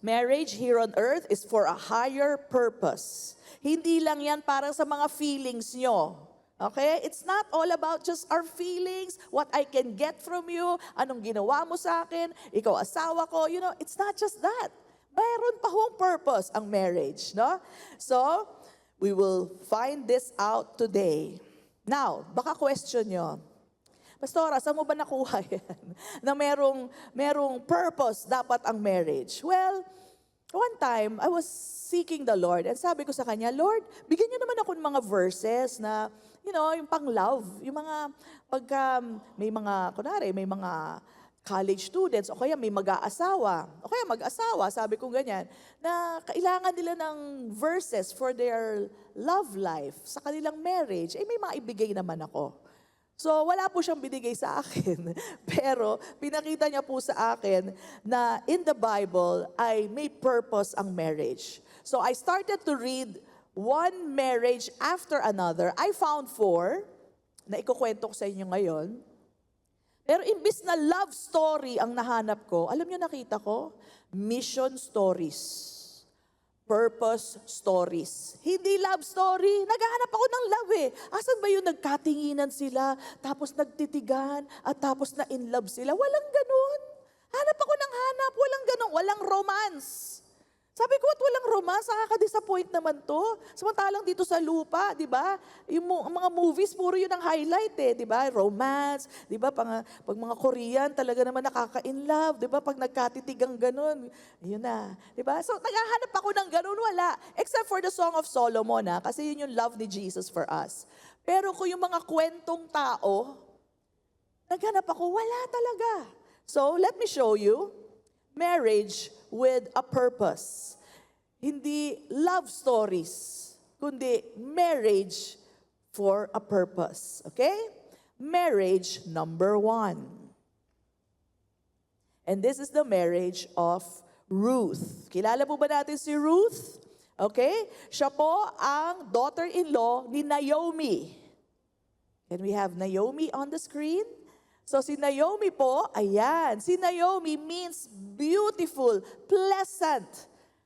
marriage here on earth is for a higher purpose. Hindi lang yan para sa mga feelings nyo. Okay? It's not all about just our feelings, what I can get from you, anong ginawa mo sa akin, ikaw asawa ko, you know, it's not just that. Mayroon pa hong purpose ang marriage, no? So, we will find this out today. Now, baka question nyo, Pastora, saan mo ba nakuha yan? Na merong purpose dapat ang marriage. Well, one time, I was seeking the Lord and sabi ko sa Kanya, Lord, bigyan niyo naman ako ng mga verses na, you know, yung pang-love, yung mga, pagka may mga, kunwari, may mga college students, o kaya may mag-aasawa, o kaya mag-asawa, sabi ko ganyan, na kailangan nila ng verses for their love life, sa kanilang marriage, may maibigay naman ako. So, wala po siyang binigay sa akin. Pero, pinakita niya po sa akin na in the Bible ay may purpose ang marriage. So, I started to read one marriage after another. I found 4 na ikukwento ko sa inyo ngayon. Pero imbis na love story ang nahanap ko, alam niyo nakita ko? Mission stories. Purpose stories. Hindi love story. Naghahanap ako ng love eh. Asan ba yung nagkatinginan sila, tapos nagtitigan, at tapos na in love sila? Walang ganun. Hanap ako ng hanap. Walang ganun. Walang romance. Sabi ko, at walang romance, nakaka-disappoint naman to. Samantalang dito sa lupa, di ba? Ang mga movies, puro yun ang highlight di ba? Romance, di ba? Pag mga Korean, talaga naman nakaka-in love, di ba? Pag nagkatitigang ganun, yun na. Di ba? So, naghahanap ako ng ganun, wala. Except for the Song of Solomon, kasi yun yung love ni Jesus for us. Pero kung yung mga kwentong tao, naghanap ako, wala talaga. So, let me show you. Marriage with a purpose. Hindi love stories, kundi marriage for a purpose. Okay? Marriage number 1. And this is the marriage of Ruth. Kilala po ba natin si Ruth? Okay? Siya po ang daughter-in-law ni Naomi. Can we have Naomi on the screen? So si Naomi po, ayan, si Naomi means beautiful, pleasant,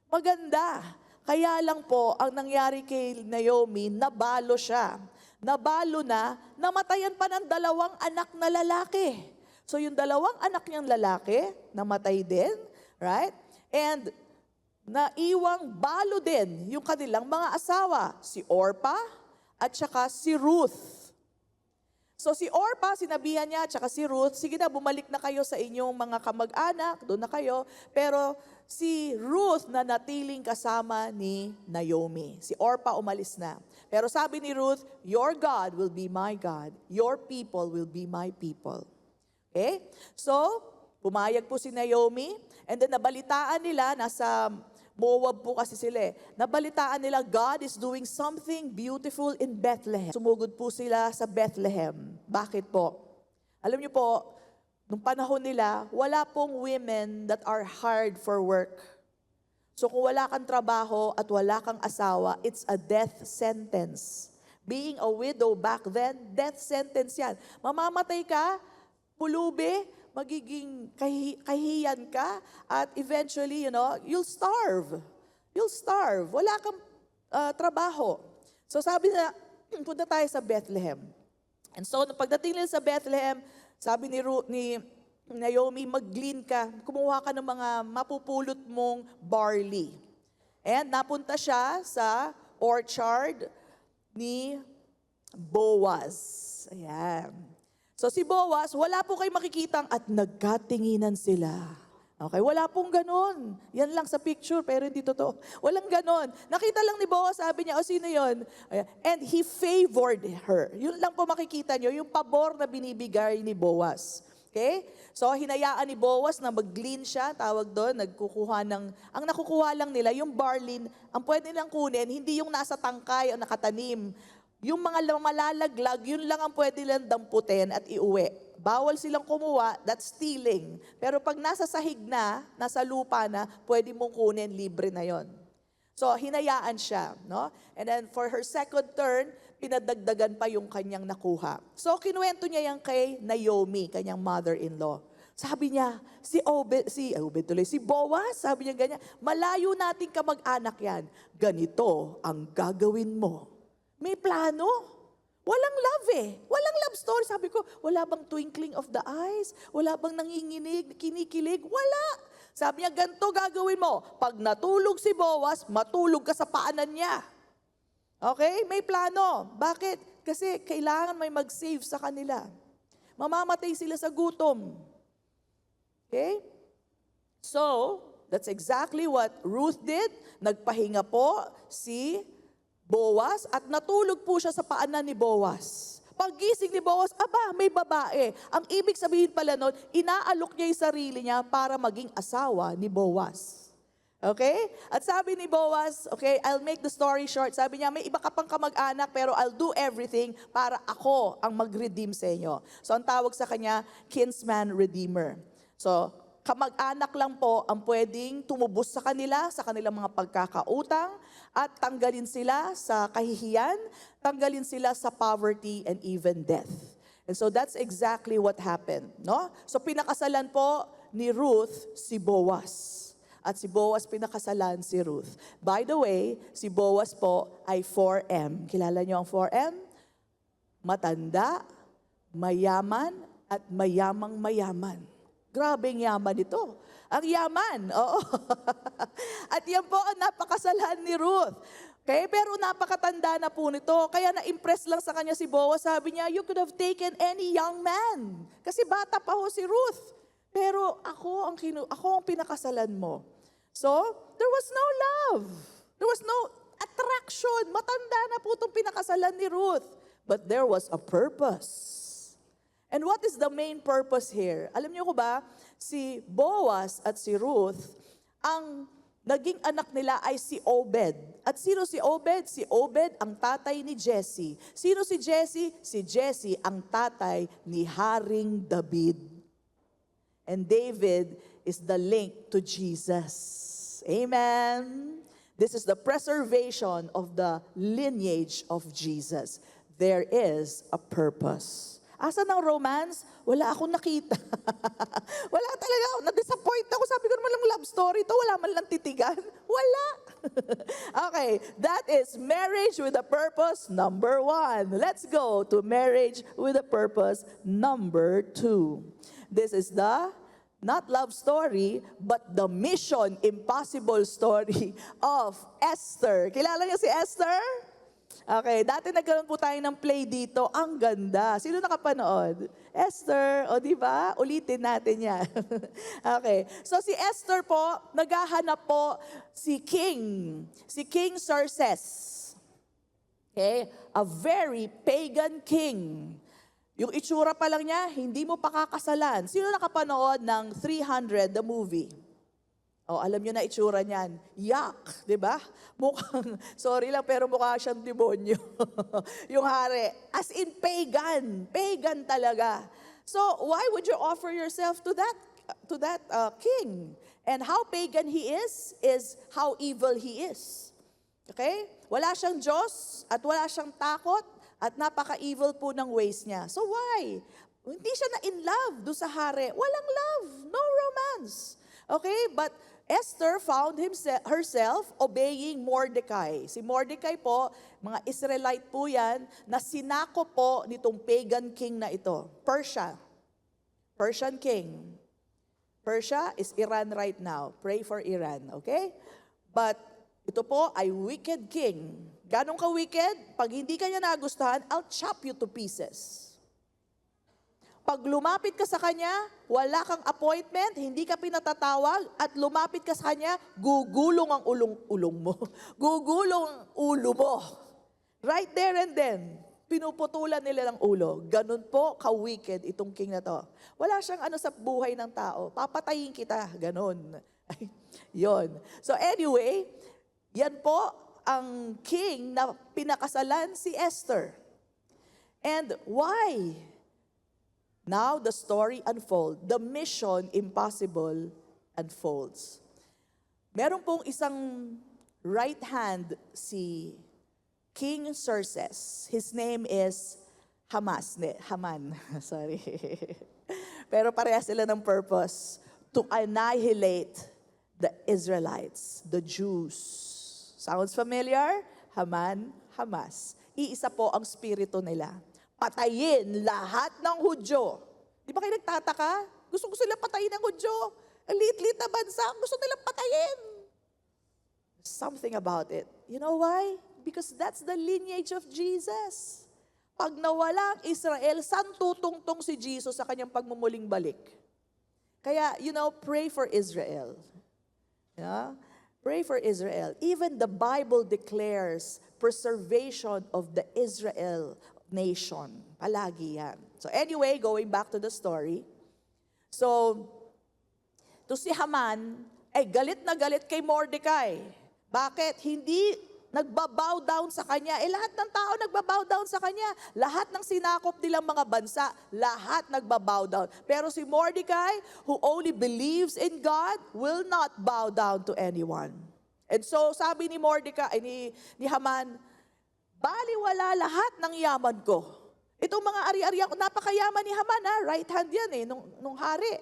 maganda. Kaya lang po, ang nangyari kay Naomi, nabalo siya. Nabalo na, namatayan pa ng 2 anak na lalaki. So yung 2 anak niyang lalaki, namatay din, right? And naiwang balo din yung kanilang mga asawa, si Orpah at saka si Ruth. So si Orpah, sinabihan niya, tsaka si Ruth, sige na, bumalik na kayo sa inyong mga kamag-anak, doon na kayo. Pero si Ruth na natiling kasama ni Naomi. Si Orpah umalis na. Pero sabi ni Ruth, your God will be my God. Your people will be my people. Okay? So, pumayag po si Naomi. And then nabalitaan nila, nasa Moab po kasi sila Nabalitaan nila, God is doing something beautiful in Bethlehem. Sumugod po sila sa Bethlehem. Bakit po? Alam niyo po, nung panahon nila, wala pong women that are hired for work. So kung wala kang trabaho at wala kang asawa, it's a death sentence. Being a widow back then, death sentence yan. Mamamatay ka, pulubi, magiging kahiyan ka, at eventually, you'll starve. You'll starve. Wala kang trabaho. So sabi na, punta tayo sa Bethlehem. And so, pagdating nila sa Bethlehem, sabi ni Naomi, mag-glean ka, kumuha ka ng mga mapupulot mong barley. And napunta siya sa orchard ni Boaz. Ayan. So si Boaz, wala po kayo makikitang at nagkatinginan sila. Okay, wala pong ganon. Yan lang sa picture, pero hindi totoo. Walang ganon. Nakita lang ni Boaz, sabi niya, sino yun? And he favored her. Yun lang po makikita nyo, yung pabor na binibigay ni Boaz. Okay? So hinayaan ni Boaz na mag-glean siya, tawag doon, ang nakukuha lang nila, yung barley, ang pwede nilang kunin, hindi yung nasa tangkay o nakatanim. Yung mga malalaglag, yun lang ang pwede nilang damputin at iuwi. Bawal silang kumuha, that's stealing. Pero pag nasa sahig na, nasa lupa na, pwede mong kunin, libre na yon. So, hinayaan siya. No? And then, for her second turn, pinadagdagan pa yung kanyang nakuha. So, kinuwento niya yan kay Naomi, kanyang mother-in-law. Sabi niya, si Boaz, sabi niya ganyan, malayo nating kamag-anak yan. Ganito ang gagawin mo. May plano. Walang love Walang love story. Sabi ko, wala bang twinkling of the eyes? Wala bang nanginginig, kinikilig? Wala. Sabi niya, ganito gagawin mo. Pag natulog si Boaz, matulog ka sa paanan niya. Okay? May plano. Bakit? Kasi kailangan may mag-save sa kanila. Mamamatay sila sa gutom. Okay? So, that's exactly what Ruth did. Nagpahinga po si Boaz at natulog po siya sa paanan ni Boaz. Paggising ni Boaz, may babae. Ang ibig sabihin pala nun, inaalok niya yung sarili niya para maging asawa ni Boaz. Okay? At sabi ni Boaz, okay, I'll make the story short. Sabi niya, may iba ka pang kamag-anak pero I'll do everything para ako ang mag-redeem sa inyo. So ang tawag sa kanya, kinsman redeemer. So, kamag-anak lang po ang pwedeng tumubos sa kanilang mga pagkakautang, at tanggalin sila sa kahihiyan, tanggalin sila sa poverty and even death. And so that's exactly what happened. No? So pinakasalan po ni Ruth si Boaz. At si Boaz pinakasalan si Ruth. By the way, si Boaz po ay 4M. Kilala niyo ang 4M? Matanda, mayaman, at mayamang mayaman. Grabeng yaman ito. Ang yaman, oo. At yan po ang napakasalan ni Ruth. Okay, pero napakatanda na po nito. Kaya na-impress lang sa kanya si Boaz. Sabi niya, you could have taken any young man. Kasi bata pa ho si Ruth. Pero ako ang pinakasalan mo. So, there was no love. There was no attraction. Matanda na po itong pinakasalan ni Ruth. But there was a purpose. And what is the main purpose here? Alam niyo ko ba, si Boaz at si Ruth, ang naging anak nila ay si Obed. At sino si Obed? Si Obed ang tatay ni Jesse. Sino si Jesse? Si Jesse ang tatay ni Haring David. And David is the link to Jesus. Amen. This is the preservation of the lineage of Jesus. There is a purpose. Asa ng romance? Wala akong nakita. Wala talaga ako. Na-disappoint ako. Sabi ko naman lang love story to. Wala man lang titigan. Wala. Okay, that is marriage with a purpose, number 1. Let's go to marriage with a purpose, number 2. This is the, not love story, but the mission impossible story of Esther. Kilala niyo si Esther? Okay, dati nagkaroon po tayo ng play dito. Ang ganda. Sino nakapanood? Esther, o di ba? Ulitin natin yan. Okay, so si Esther po, naghahanap po si King Xerxes. Okay, a very pagan king. Yung itsura pa lang niya, hindi mo pakakasalan. Sino nakapanood ng 300, the movie? Oh, alam niyo na itsura niyan. Yak, di ba? Mukhang, sorry lang, pero mukha siyang demonyo. Yung hari. As in pagan. Pagan talaga. So, why would you offer yourself to that king? And how pagan he is how evil he is. Okay? Wala siyang Diyos at wala siyang takot at napaka-evil po ng ways niya. So, why? Hindi siya na in love do sa hari. Walang love. No romance. Okay? But Esther found herself obeying Mordecai. Si Mordecai po, mga Israelite po yan, na sinako po nitong pagan king na ito. Persian king. Persia is Iran right now. Pray for Iran, okay? But ito po ay wicked king. Ganong ka-wicked? Pag hindi ka niya nagustuhan, I'll chop you to pieces. Pag lumapit ka sa kanya, wala kang appointment, hindi ka pinatatawag, at lumapit ka sa kanya, gugulong ang ulong mo. Gugulong ang ulo mo. Right there and then, pinuputulan nila ng ulo. Ganun po ka-wicked itong king na to. Wala siyang ano sa buhay ng tao. Papatayin kita. Ganun. Yon. So anyway, yan po ang king na pinakasalan si Esther. And why? Now the story unfolds. The mission impossible unfolds. Meron pong isang right hand si King Xerxes. His name is Haman. Sorry. Pero pareha sila ng purpose. To annihilate the Israelites, the Jews. Sounds familiar? Haman, Hamas. Iisa po ang spirito nila. Patayin lahat ng Hudyo. Di ba kayo nagtataka? Gusto sila patayin ng Hudyo. Ang liit-liit na bansa, gusto nilang patayin. Something about it. You know why? Because that's the lineage of Jesus. Pag nawala ang Israel, saan tutungtong si Jesus sa kanyang pagmumuling balik? Kaya, pray for Israel. Yeah? Pray for Israel. Even the Bible declares preservation of the Israel nation. Palagi yan. So anyway, going back to the story. So, to si Haman, galit na galit kay Mordecai. Bakit? Hindi nagbabow down sa kanya. Lahat ng tao nagbabow down sa kanya. Lahat ng sinakop nilang mga bansa, lahat nagbabow down. Pero si Mordecai, who only believes in God, will not bow down to anyone. And so, sabi ni Mordecai, ni Haman, baliwala lahat ng yaman ko. Itong mga ari-arian ko, napakayaman ni Haman, right hand yan nung hari.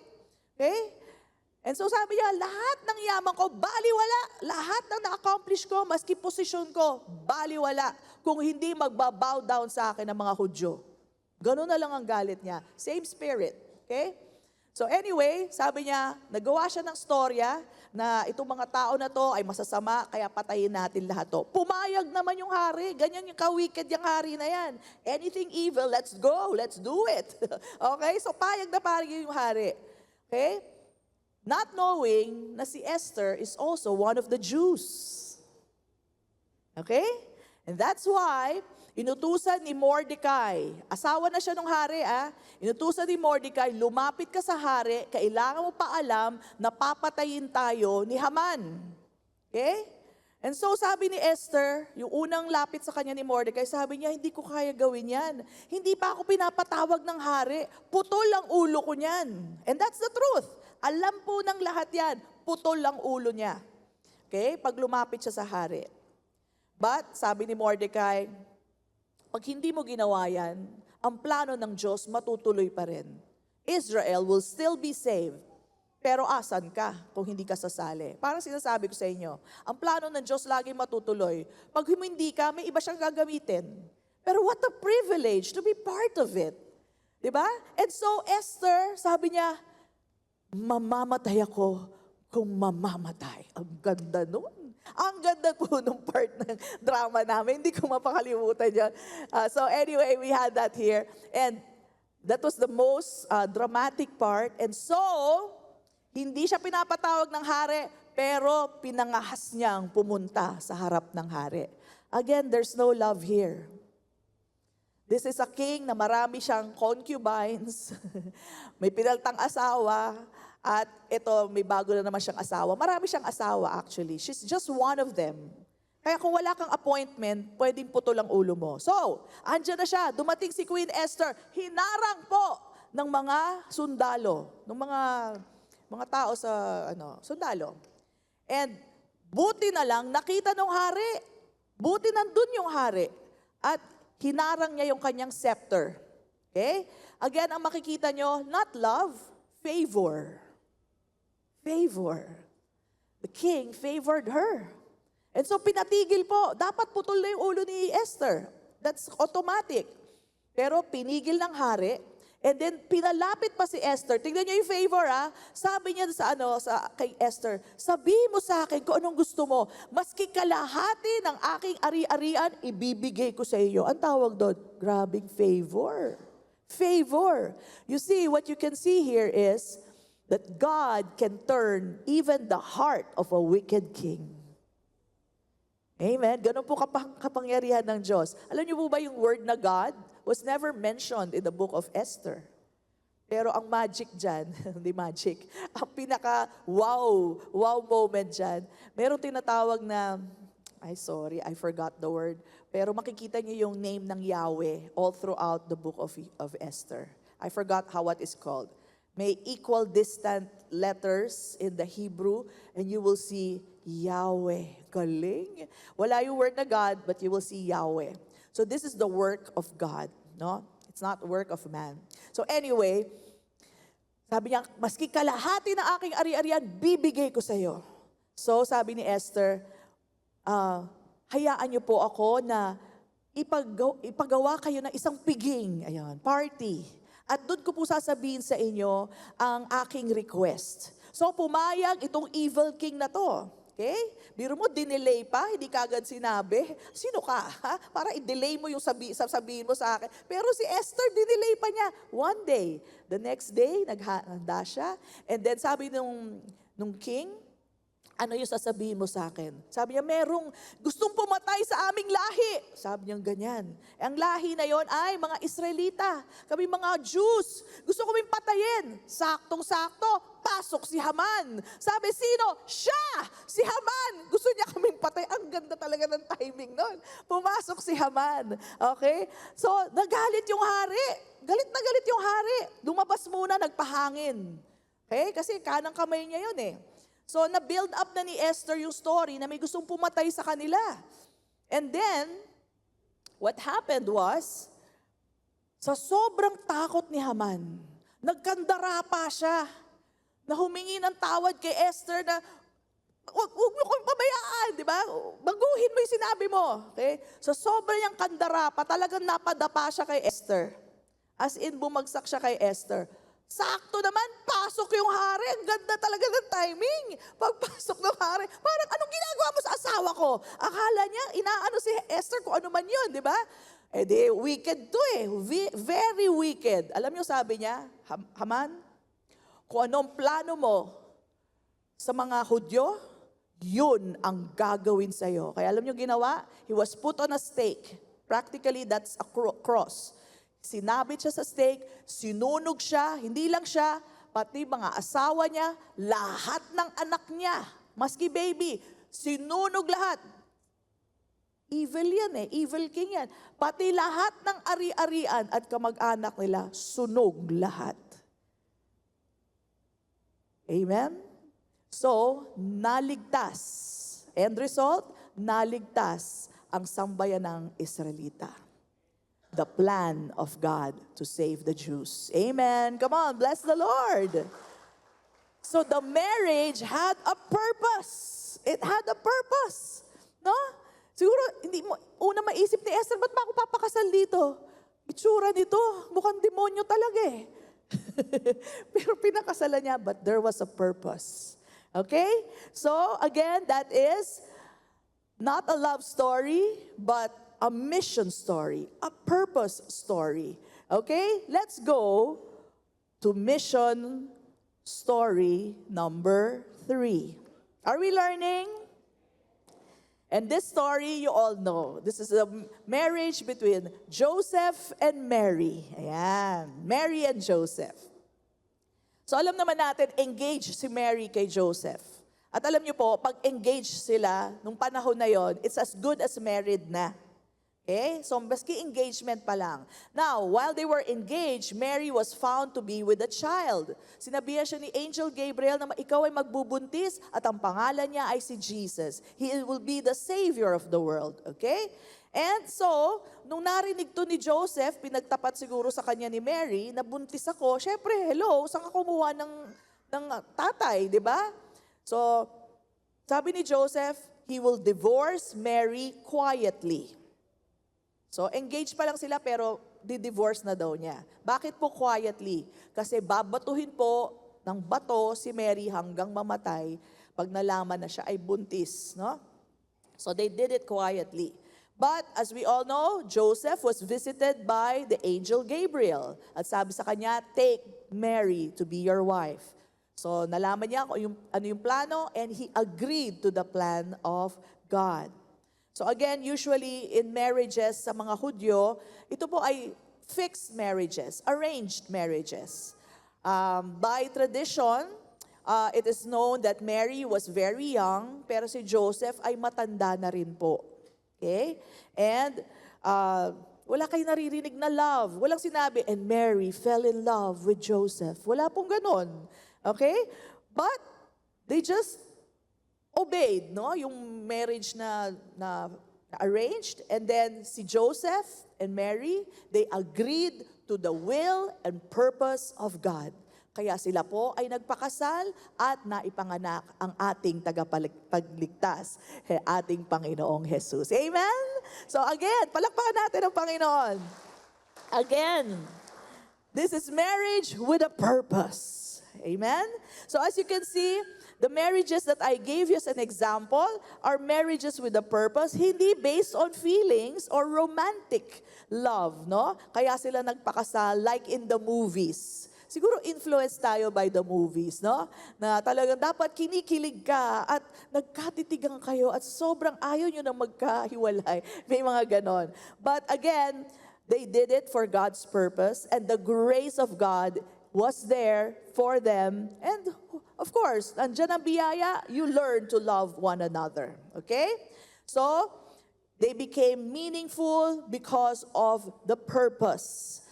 Okay? And so sabi niya, lahat ng yaman ko, baliwala. Lahat ng na-accomplish ko, maski posisyon ko, baliwala. Kung hindi magbabow down sa akin ng mga Hudyo. Ganun na lang ang galit niya. Same spirit. Okay? So anyway, sabi niya, nagawa siya ng storya na itong mga tao na to ay masasama, kaya patayin natin lahat to. Pumayag naman yung hari. Ganyan yung ka-wicked yung hari na yan. Anything evil, let's go, let's do it. Okay? So payag na payag yung hari. Okay? Not knowing na si Esther is also one of the Jews. Okay? And that's why, inutusan ni Mordecai, asawa na siya ng hari, inutusan ni Mordecai, lumapit ka sa hari, kailangan mo paalam na papatayin tayo ni Haman. Okay? And so sabi ni Esther, yung unang lapit sa kanya ni Mordecai, sabi niya, hindi ko kaya gawin yan. Hindi pa ako pinapatawag ng hari, putol ang ulo ko niyan. And that's the truth. Alam po ng lahat yan, putol ang ulo niya. Okay? Pag lumapit siya sa hari. But, sabi ni Mordecai, pag hindi mo ginawa yan, ang plano ng Diyos matutuloy pa rin. Israel will still be saved. Pero asan ka kung hindi ka sasali? Parang sinasabi ko sa inyo, ang plano ng Diyos lagi matutuloy. Pag hindi ka, may iba siyang gagamitin. Pero what a privilege to be part of it. Diba? And so Esther, sabi niya, mamamatay ako kung mamamatay. Ang ganda nun. Ang ganda po nung part ng drama namin. Hindi ko mapakalimutan yan. So anyway, we had that here. And that was the most dramatic part. And so, hindi siya pinapatawag ng hari, pero pinangahas niyang pumunta sa harap ng hari. Again, there's no love here. This is a king na marami siyang concubines. May pinaltang asawa. At ito, may bago na naman siyang asawa. Marami siyang asawa actually. She's just one of them. Kaya kung wala kang appointment, pwedeng putol ang ulo mo. So, andyan na siya. Dumating si Queen Esther. Hinarang po ng mga sundalo. Ng mga tao sa sundalo. And buti na lang, nakita ng hari. Buti nandun yung hari. At hinarang niya yung kanyang scepter. Okay? Again, ang makikita nyo, not love, favor. Favor. The king favored her. And so pinatigil po. Dapat putol na yung ulo ni Esther. That's automatic. Pero pinigil ng hari. And then pinalapit pa si Esther. Tingnan niyo yung favor Sabi niya kay Esther, sabihin mo sa akin kung anong gusto mo. Maski kalahati ng aking ari-arian, ibibigay ko sa iyo. Ang tawag doon, grabing favor. Favor. You see, what you can see here is that God can turn even the heart of a wicked king. Amen? Ganun po kapangyarihan ng Diyos. Alam niyo po ba yung word na God was never mentioned in the book of Esther? Pero ang magic dyan, hindi magic, ang pinaka-wow moment dyan, merong tinatawag na, I forgot the word, pero makikita niyo yung name ng Yahweh all throughout the book of Esther. I forgot what is called. May equal distant letters in the Hebrew, and you will see Yahweh. Galing. Wala yung word na God, but you will see Yahweh. So this is the work of God, no? It's not the work of man. So anyway, sabi niya, maski kalahati ng aking ari-arian, bibigay ko sa iyo. So sabi ni Esther, hayaan niyo po ako na ipagawa kayo ng isang piging, party. At doon ko po sasabihin sa inyo ang aking request. So pumayag itong evil king na to. Okay? Biro mo, dinelay pa, hindi kagad sinabi. Sino ka? Para i-delay mo yung sabihin mo sa akin. Pero si Esther, dinelay pa niya. One day, the next day, naghanda siya. And then sabi nung king, ano yung sasabihin mo sa akin? Sabi niya, merong gustong pumatay sa aming lahi. Sabi niya, ganyan. Ang lahi na yon ay mga Israelita. Kami mga Jews. Gusto kaming patayin. Saktong-sakto, pasok si Haman. Sabi, sino? Siya! Si Haman! Gusto niya kaming patay. Ang ganda talaga ng timing nun. Pumasok si Haman. Okay? So, nagalit yung hari. Galit na galit yung hari. Lumabas muna, nagpahangin. Okay? Kasi kanang kamay niya yun So, na-build up na ni Esther yung story na may gustong pumatay sa kanila. And then, what happened was, sa sobrang takot ni Haman, nagkandara pa siya, na humingi ng tawad kay Esther na, huwag mo kong pabayaan, di ba? Baguhin mo yung sinabi mo. Okay? So, sobrang yung kandara pa, talagang napadapa siya kay Esther. As in, bumagsak siya kay Esther. Sakto naman, pasok yung hari. Ang ganda talaga ng timing. Pagpasok ng hari, parang anong ginagawa mo sa asawa ko? Akala niya, inaano si Esther kung ano man yun, di ba? Eh di, wicked to eh. Very wicked. Alam niyo sabi niya, Haman, kung anong plano mo sa mga Hudyo, yun ang gagawin sa'yo. Kaya alam niyo ginawa? He was put on a stake. Practically, that's a cross. Sinabit siya sa stake, sinunog siya, hindi lang siya, pati mga asawa niya, lahat ng anak niya, maski baby, sinunog lahat. Evil yan eh, evil king yan. Pati lahat ng ari-arian at kamag-anak nila, sunog lahat. Amen? So, naligtas. End result, naligtas ang sambayan ng Israelita. The plan of God to save the Jews. Amen. Come on, bless the Lord. So the marriage had a purpose. It had a purpose. No? Siguro, hindi mo, una maisip ni Esther, ba't ba ako papakasal dito? Itsura nito, mukhang demonyo talaga eh. Pero pinakasalan niya, but there was a purpose. Okay? So, again, that is not a love story, but a mission story, a purpose story. Okay? Let's go to mission story number 3. Are we learning? And this story, you all know. This is a marriage between Joseph and Mary. Ayan, Mary and Joseph. So alam naman natin, engaged si Mary kay Joseph. At alam niyo po, pag engaged sila, nung panahon na yon, it's as good as married na. Okay? So, maski engagement pa lang. Now, while they were engaged, Mary was found to be with a child. Sinabihan siya ni Angel Gabriel na ikaw ay magbubuntis at ang pangalan niya ay si Jesus. He will be the Savior of the world. Okay? And so, nung narinig to ni Joseph, pinagtapat siguro sa kanya ni Mary, nabuntis ako, syempre, hello, saan ka kumuha ng tatay, di ba? So, sabi ni Joseph, he will divorce Mary quietly. So, engaged pa lang sila pero di-divorce na daw niya. Bakit po quietly? Kasi babatuhin po ng bato si Mary hanggang mamatay pag nalaman na siya ay buntis. No? So, they did it quietly. But, as we all know, Joseph was visited by the angel Gabriel. At sabi sa kanya, take Mary to be your wife. So, nalaman niya kung ano yung plano and he agreed to the plan of God. So again, usually in marriages sa mga Hudyo, ito po ay fixed marriages, arranged marriages. By tradition, it is known that Mary was very young, pero si Joseph ay matanda na rin po. Okay? And wala kayo naririnig na love. Walang sinabi, and Mary fell in love with Joseph. Wala pong ganon. Okay? But they just obeyed, no? Yung marriage na arranged, and then si Joseph and Mary, they agreed to the will and purpose of God. Kaya sila po ay nagpakasal at naipanganak ang ating tagapagligtas, ating Panginoong Jesus. Amen? So again, palakpakan natin ang Panginoon. Again, this is marriage with a purpose. Amen? So as you can see, the marriages that I gave you as an example are marriages with a purpose, hindi based on feelings or romantic love, no? Kaya sila nagpakasal like in the movies. Siguro influenced tayo by the movies, no? Na talagang dapat kinikilig ka at nagkatitigan kayo at sobrang ayaw nyo na magkahiwalay. May mga ganon. But again, they did it for God's purpose and the grace of God was there for them. And of course, nandiyan ang biyaya, you learn to love one another. Okay? So, they became meaningful because of the purpose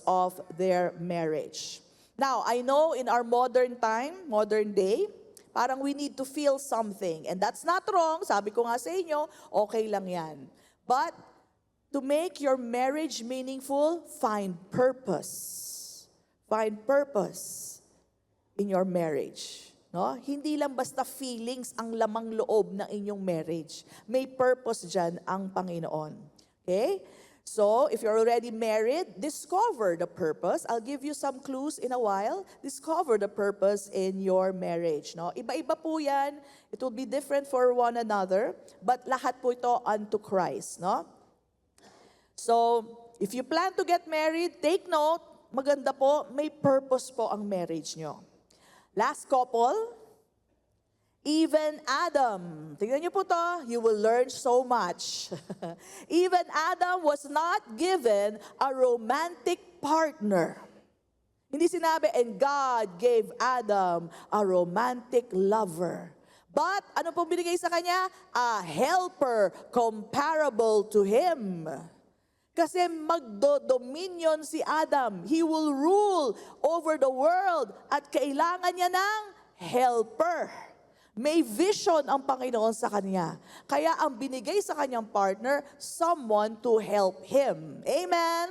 of their marriage. Now, I know in our modern time, modern day, parang we need to feel something. And that's not wrong. Sabi ko nga sa inyo, okay lang yan. But, to make your marriage meaningful, find purpose. Find purpose in your marriage. No? Hindi lang basta feelings ang lamang loob ng inyong marriage. May purpose dyan ang Panginoon. Okay? So, if you're already married, discover the purpose. I'll give you some clues in a while. Discover the purpose in your marriage. No? Iba-iba po yan. It will be different for one another. But lahat po ito unto Christ. No? So, if you plan to get married, take note, maganda po, may purpose po ang marriage nyo. Last couple, even Adam. Tingnan niyo po to, you will learn so much. Even Adam was not given a romantic partner. Hindi sinabi, and God gave Adam a romantic lover. But, ano pong binigay sa kanya? A helper comparable to him. Kasi magdo-dominion si Adam. He will rule over the world at kailangan niya ng helper. May vision ang Panginoon sa kanya. Kaya ang binigay sa kanyang partner, someone to help him. Amen?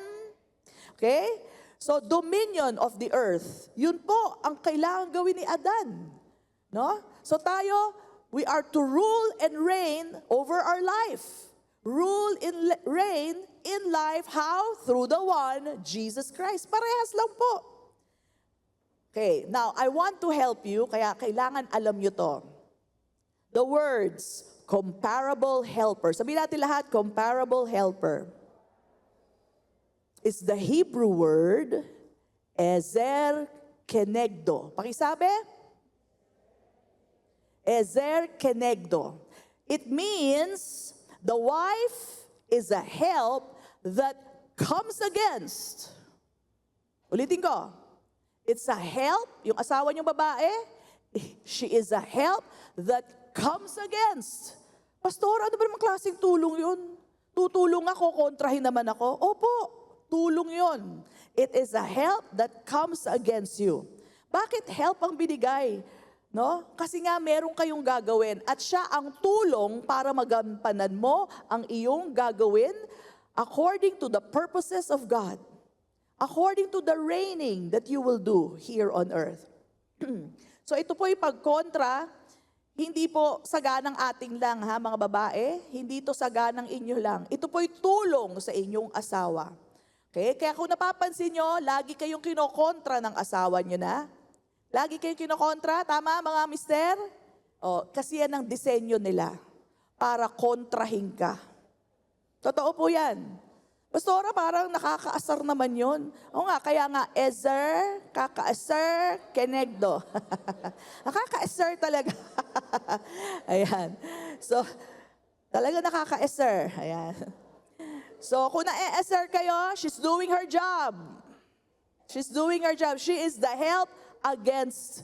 Okay? So, dominion of the earth. Yun po ang kailangan gawin ni Adan. No? So tayo, we are to rule and reign over our life. Rule and reign in life. How? Through the one, Jesus Christ. Parehas lang po. Okay, now, I want to help you, kaya kailangan alam nyo to. The words, comparable helper. Sabihin natin lahat, comparable helper. It's the Hebrew word, ezer kenegdo. Pakisabi? Ezer kenegdo. It means the wife is a help that comes against. Ulitin ko. It's a help, yung asawa niyong babae, she is a help that comes against. Pastor, ano ba naman klaseng tulong yun? Tutulong ako, kontrahin naman ako. Opo, tulong yun. It is a help that comes against you. Bakit help ang binigay? No? Kasi nga meron kayong gagawin at siya ang tulong para magampanan mo ang iyong gagawin according to the purposes of God. According to the reigning that you will do here on earth. So ito po yung pagkontra, hindi po saganang ating lang ha mga babae, hindi ito saganang inyo lang. Ito po yung tulong sa inyong asawa. Okay? Kaya kung napapansin nyo, lagi kayong kinokontra ng asawa nyo na. Lagi kayong kinokontra, tama mga mister? O, kasi yan ang disenyo nila para kontrahin ka. Totoo po yan. Pastora, parang nakakaasar naman yun. O nga, kaya nga, ezer, kakaasar, kenegdo. Nakakaasar talaga. Ayan. So, talaga nakakaasar. Ayan. So, kung na-eser kayo, she's doing her job. She's doing her job. She is the help against.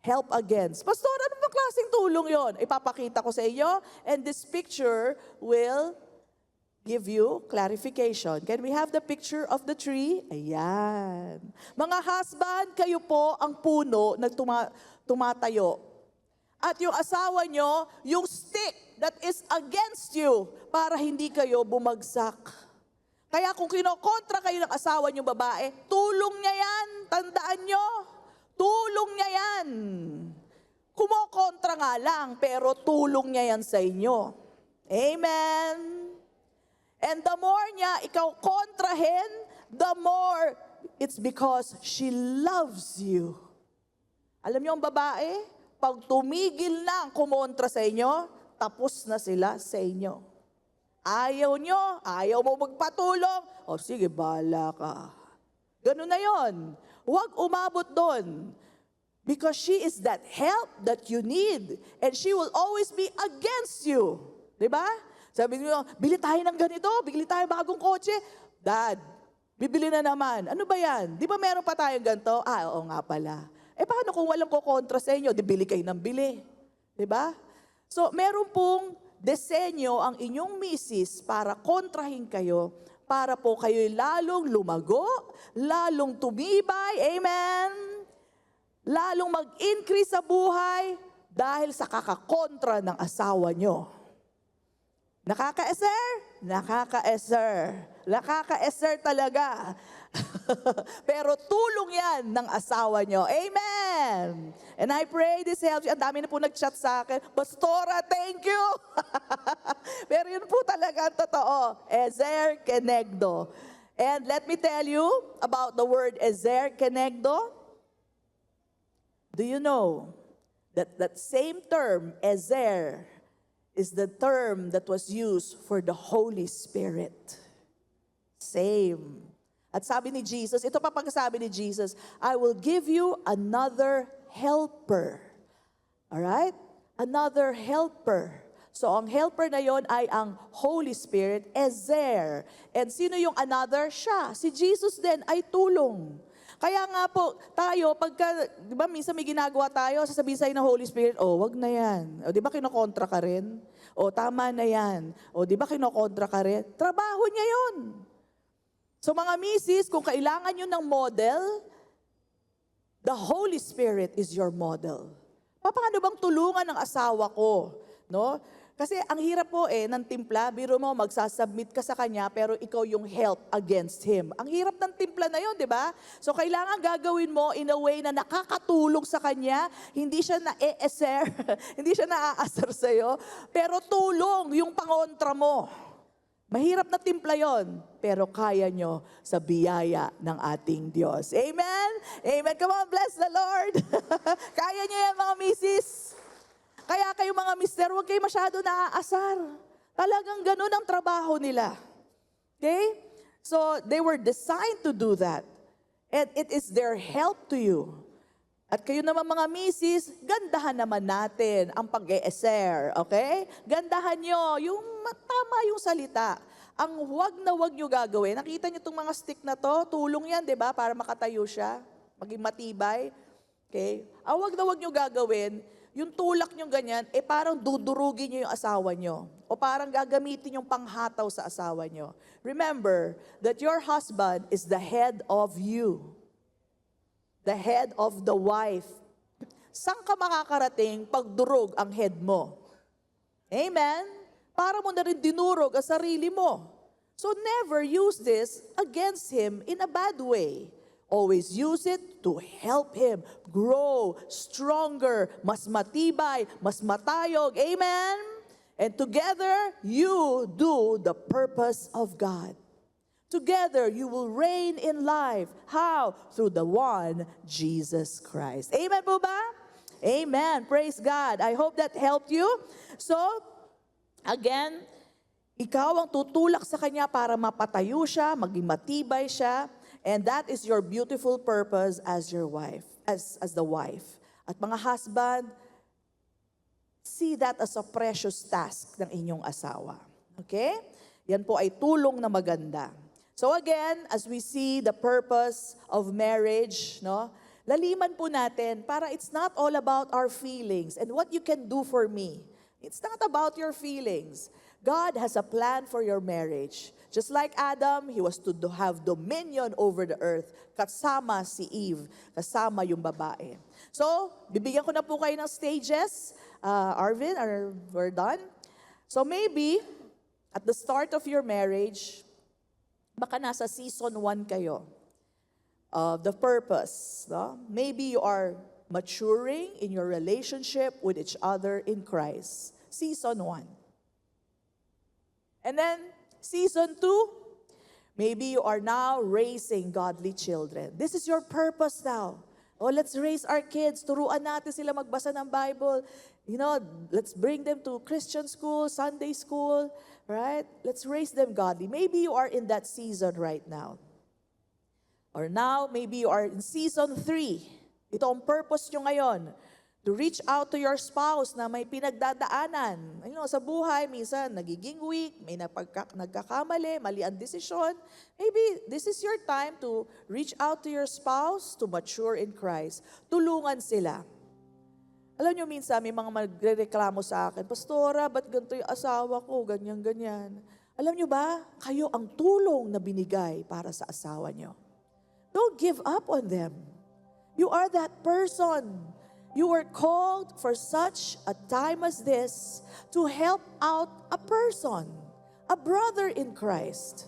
Help against. Pastor, ano bang klaseng tulong yon? Ipapakita ko sa inyo. And this picture will give you clarification. Can we have the picture of the tree? Ayan. Mga husband, kayo po ang puno na tumatayo. At yung asawa nyo, yung stick that is against you para hindi kayo bumagsak. Kaya kung kinokontra kayo ng asawa nyo babae, tulong niya yan. Tandaan nyo. Tulong niya yan. Kumokontra nga lang, pero tulong niya yan sa inyo. Amen. And the more niya ikaw kontrahin, the more it's because she loves you. Alam niyo ang babae, pag tumigil na ang kumontra sa inyo, tapos na sila sa inyo. Ayaw nyo, ayaw mo magpatulong, o sige, bahala ka. Ganun na yon. Huwag umabot doon. Because she is that help that you need. And she will always be against you. Diba? Sabi niyo, bili tayo ng ganito, bili tayo bagong kotse. Dad, bibili na naman. Ano ba yan? Di ba meron pa tayong ganito? Ah, oo nga pala. Eh paano kung walang kukontra sa inyo? Di bili kayo ng bili. Di ba? So meron pong disenyo ang inyong misis para kontrahin kayo, para po kayo lalong lumago, lalong tumibay, amen? Lalong mag-increase sa buhay dahil sa kakakontra ng asawa nyo. Nakaka-eser? Nakaka-eser. Nakaka-eser talaga. Pero tulong yan ng asawa nyo. Amen! And I pray this helps you. Ang dami na po nag-chat sa akin, Pastora, thank you! Pero yun po talaga ang totoo. Ezer kenegdo. And let me tell you about the word Ezer kenegdo. Do you know that that same term, Ezer, is the term that was used for the Holy Spirit? Same. At sabi ni Jesus, ito pa pagkasabi ni Jesus, I will give you another helper. Alright? Another helper. So ang helper na yon ay ang Holy Spirit, Ezer. And sino yung another? Siya. Si Jesus din ay tulong. Kaya nga po, tayo, pagka, di ba, minsan may ginagawa tayo, sasabihin sa'yo ng Holy Spirit, oh, wag na yan. O, di ba, kinokontra ka rin? O, tama na yan. O, di ba, kinokontra ka rin? Trabaho niya yun. So, mga misis, kung kailangan nyo ng model, the Holy Spirit is your model. Paano bang tulungan ng asawa ko? No? Kasi ang hirap po ng timpla, biro mo, magsasubmit ka sa kanya, pero ikaw yung help against him. Ang hirap ng timpla na yun, di ba? So kailangan gagawin mo in a way na nakakatulong sa kanya, hindi siya na-e-eser, hindi siya na-aasar sa'yo, pero tulong yung pangontra mo. Mahirap na timpla yon, pero kaya nyo sa biyaya ng ating Diyos. Amen? Amen. Come on, bless the Lord. Kaya nyo yan, mga misis. Kaya kayo mga mister, huwag kayo masyado naaasar. Talagang ganun ang trabaho nila. Okay? So, they were designed to do that. And it is their help to you. At kayo naman mga misis, gandahan naman natin ang pag-e-eser. Okay? Gandahan nyo, yung tama yung salita. Ang huwag na huwag nyo gagawin. Nakita nyo itong mga stick na to? Tulong yan, di ba? Para makatayo siya. Maging matibay. Okay? Ang huwag na huwag nyo gagawin, yung tulak nyo ganyan, parang dudurugin nyo yung asawa nyo. O parang gagamitin yung panghataw sa asawa nyo. Remember that your husband is the head of you. The head of the wife. Saan ka makakarating pag durog ang head mo? Amen? Para mo na rin dinurog ang sarili mo. So never use this against him in a bad way. Always use it to help him grow stronger, mas matibay, mas matayog. Amen? And together, you do the purpose of God. Together, you will reign in life. How? Through the one, Jesus Christ. Amen po ba? Amen. Praise God. I hope that helped you. So, again, ikaw ang tutulak sa kanya para mapatayo siya, maging matibay siya. And that is your beautiful purpose as your wife, as the wife. At mga husband, see that as a precious task ng inyong asawa. Okay? Yan po ay tulong na maganda. So again, as we see the purpose of marriage, no? Laliman po natin para it's not all about our feelings and what you can do for me. It's not about your feelings. God has a plan for your marriage. Just like Adam, he was to have dominion over the earth. Kasama si Eve, kasama yung babae. So, bibigyan ko na po kayo ng stages. Arvin, we're done. So maybe, at the start of your marriage, baka nasa season 1 kayo of the purpose. No? Maybe you are maturing in your relationship with each other in Christ. Season 1. And then, season 2, maybe you are now raising godly children. This is your purpose now. Oh, let's raise our kids. Turuan natin sila magbasa ng Bible. You know, let's bring them to Christian school, Sunday school, right? Let's raise them godly. Maybe you are in that season right now. Or now, maybe you are in season 3. Ito ang purpose nyo ngayon. To reach out to your spouse na may pinagdadaanan. Sa buhay, minsan nagiging weak, may nagkakamali, mali ang desisyon. Maybe this is your time to reach out to your spouse to mature in Christ. Tulungan sila. Alam nyo, minsan may mga magrereklamo sa akin, Pastora, ba't ganito yung asawa ko? Ganyan. Alam nyo ba, kayo ang tulong na binigay para sa asawa nyo. Don't give up on them. You are that person. You were called for such a time as this to help out a person, a brother in Christ.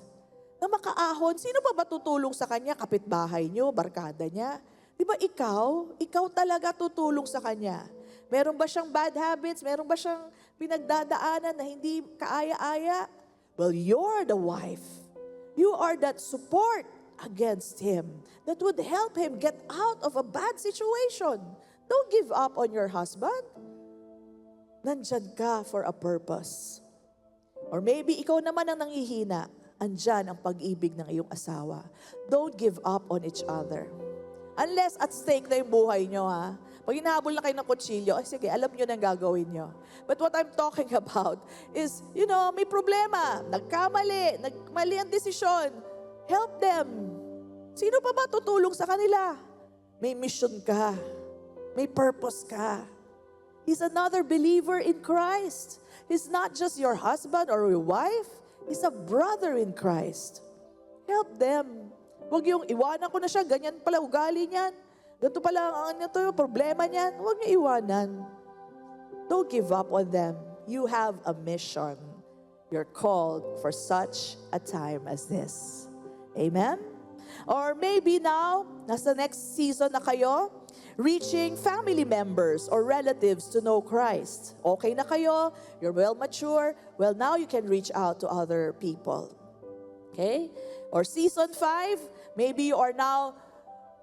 na makaahon, sino pa ba tutulong sa kanya? Kapitbahay nyo, barkada niya. Di ba ikaw talaga tutulong sa kanya. Meron ba siyang bad habits? Meron ba siyang pinagdadaanan na hindi kaaya-aya? Well, you're the wife. You are that support against him that would help him get out of a bad situation. Don't give up on your husband. Nandyan ka for a purpose. Or maybe ikaw naman ang nanghihina. Andyan ang pag-ibig ng iyong asawa. Don't give up on each other. Unless at stake na yung buhay nyo, ha? Pag hinahabol na kayo ng kutsilyo, ay sige, alam nyo na ang gagawin nyo. But what I'm talking about is, may problema. Nagmali ang desisyon. Help them. Sino pa ba tutulong sa kanila? May mission ka. May purpose ka. He's another believer in Christ. He's not just your husband or your wife. He's a brother in Christ. Help them. Huwag yung iwanan ko na siya, ganyan pala ugali niyan. Ganito pala ang problema niyan. Huwag niyo iwanan. Don't give up on them. You have a mission. You're called for such a time as this. Amen? Or maybe now, nasa next season na kayo, reaching family members or relatives to know Christ. Okay na kayo, you're well mature, well now you can reach out to other people. Okay? Or season 5, maybe you are now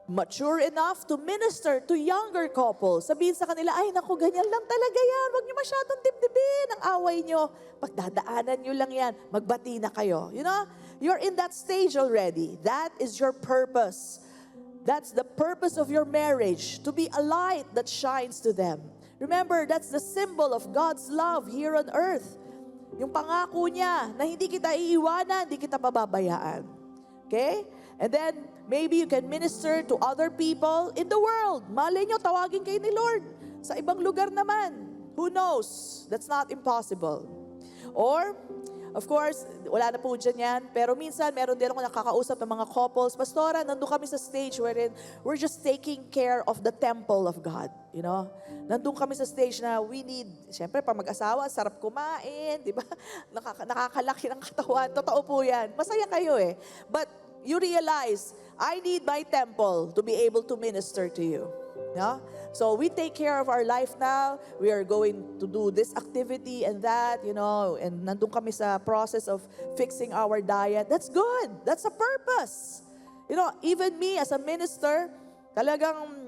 mature enough to minister to younger couples. Sabihin sa kanila, ay naku, ganyan lang talaga yan. Huwag niyo masyadong dibdibin ang away niyo. Pagdadaanan niyo lang yan, magbati na kayo. You're in that stage already. That is your purpose. That's the purpose of your marriage, to be a light that shines to them. Remember, that's the symbol of God's love here on earth. Yung pangako niya na hindi kita iiwanan, hindi kita pababayaan. Okay? And then, maybe you can minister to other people in the world. Malay nyo, tawagin kayo ni Lord. Sa ibang lugar naman. Who knows? That's not impossible. Or, of course, wala na po dyan yan. Pero minsan, meron din ako nakakausap ng mga couples. Pastora, nandun kami sa stage wherein we're just taking care of the temple of God. Nandun kami sa stage na we need, syempre, pag mag-asawa, sarap kumain, di ba? Nakakalaki ng katawan. Totoo po yan. Masaya kayo eh. But, you realize, I need my temple to be able to minister to you. Yeah? So we take care of our life now. We are going to do this activity and that, and nandun kami sa process of fixing our diet. That's good. That's a purpose. Even me as a minister, talagang,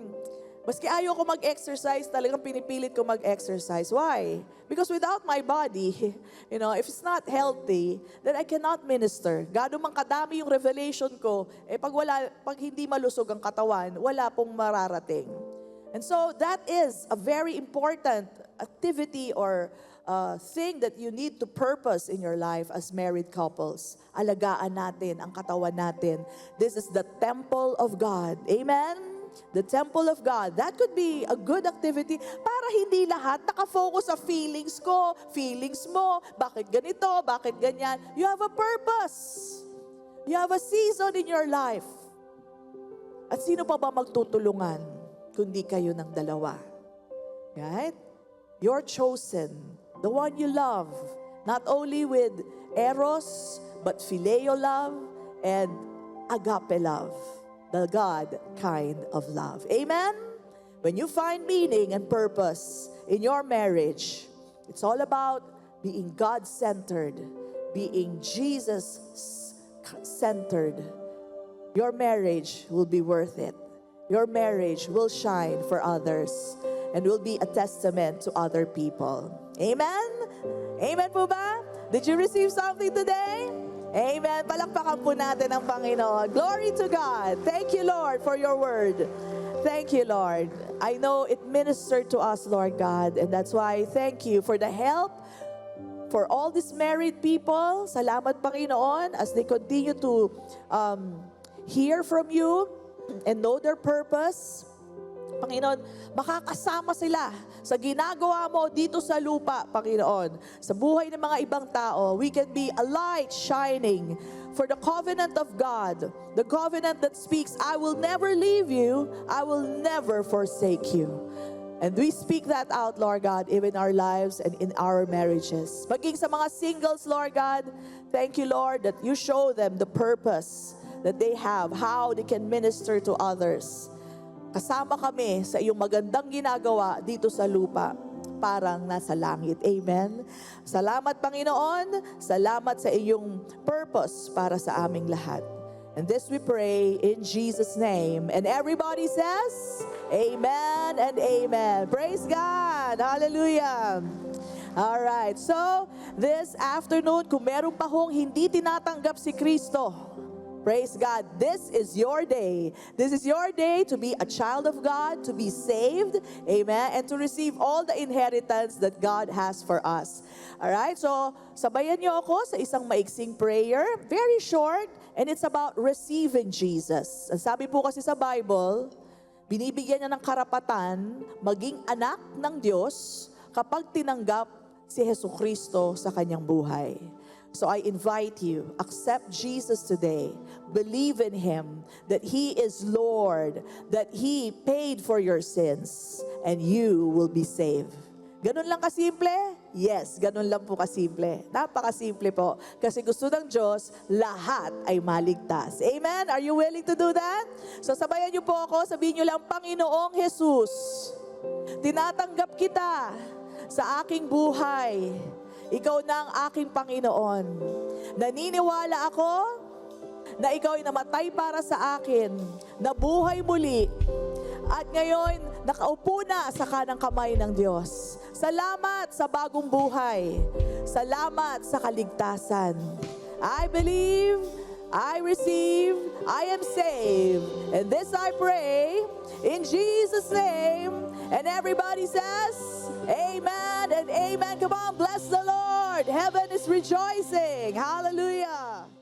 maski ayaw ko mag-exercise, talagang pinipilit ko mag-exercise. Why? Because without my body, if it's not healthy, then I cannot minister. Gano'n mang kadami yung revelation ko, pag hindi malusog ang katawan, wala pong mararating. And so that is a very important activity or thing that you need to purpose in your life as married couples. Alagaan natin ang katawan natin. This is the temple of God. Amen? The temple of God. That could be a good activity para hindi lahat nakafocus sa feelings ko, feelings mo, bakit ganito, bakit ganyan. You have a purpose. You have a season in your life. At sino pa ba magtutulungan kundi kayo ng dalawa? Right? You're chosen. The one you love. Not only with eros, but phileo love and agape love. The God kind of love. Amen? When you find meaning and purpose in your marriage, it's all about being God-centered, being Jesus-centered. Your marriage will be worth it. Your marriage will shine for others and will be a testament to other people. Amen? Amen po ba? Did you receive something today? Amen. Palakpakan po natin ang Panginoon. Glory to God. Thank you, Lord, for your word. Thank you, Lord. I know it ministered to us, Lord God, and that's why I thank you for the help for all these married people. Salamat, Panginoon, as they continue to hear from you and know their purpose. Panginoon, makakasama sila sa ginagawa mo dito sa lupa, Panginoon. Sa buhay ng mga ibang tao, we can be a light shining for the covenant of God. The covenant that speaks, I will never leave you, I will never forsake you. And we speak that out, Lord God, even in our lives and in our marriages. Maging sa mga singles, Lord God, thank you, Lord, that you show them the purpose that they have, how they can minister to others. Kasama kami sa iyong magandang ginagawa dito sa lupa, parang nasa langit. Amen. Salamat, Panginoon. Salamat sa iyong purpose para sa aming lahat. And this we pray in Jesus' name. And everybody says, amen and amen. Praise God. Hallelujah. All right. So, this afternoon, kung meron pa hong hindi tinatanggap si Kristo, praise God, this is your day. This is your day to be a child of God, to be saved, amen, and to receive all the inheritance that God has for us. All right, so sabayan niyo ako sa isang maiksing prayer, very short, and it's about receiving Jesus. Ang sabi po kasi sa Bible, binibigyan niya ng karapatan maging anak ng Diyos kapag tinanggap si Jesucristo sa kanyang buhay. So I invite you, accept Jesus today. Believe in Him, that He is Lord, that He paid for your sins, and you will be saved. Ganun lang kasimple? Yes, ganun lang po kasimple. Napakasimple po. Kasi gusto ng Diyos, lahat ay maligtas. Amen? Are you willing to do that? So sabayan niyo po ako, sabihin niyo lang, Panginoong Jesus, tinatanggap kita sa aking buhay. Ikaw na ang aking Panginoon. Naniniwala ako na ikaw ay namatay para sa akin, nabuhay muli, at ngayon nakaupo na sa kanang kamay ng Diyos. Salamat sa bagong buhay. Salamat sa kaligtasan. I believe, I receive, I am saved. And this I pray in Jesus' name. And everybody says, amen and amen. Come on, bless the Lord. Heaven is rejoicing. Hallelujah.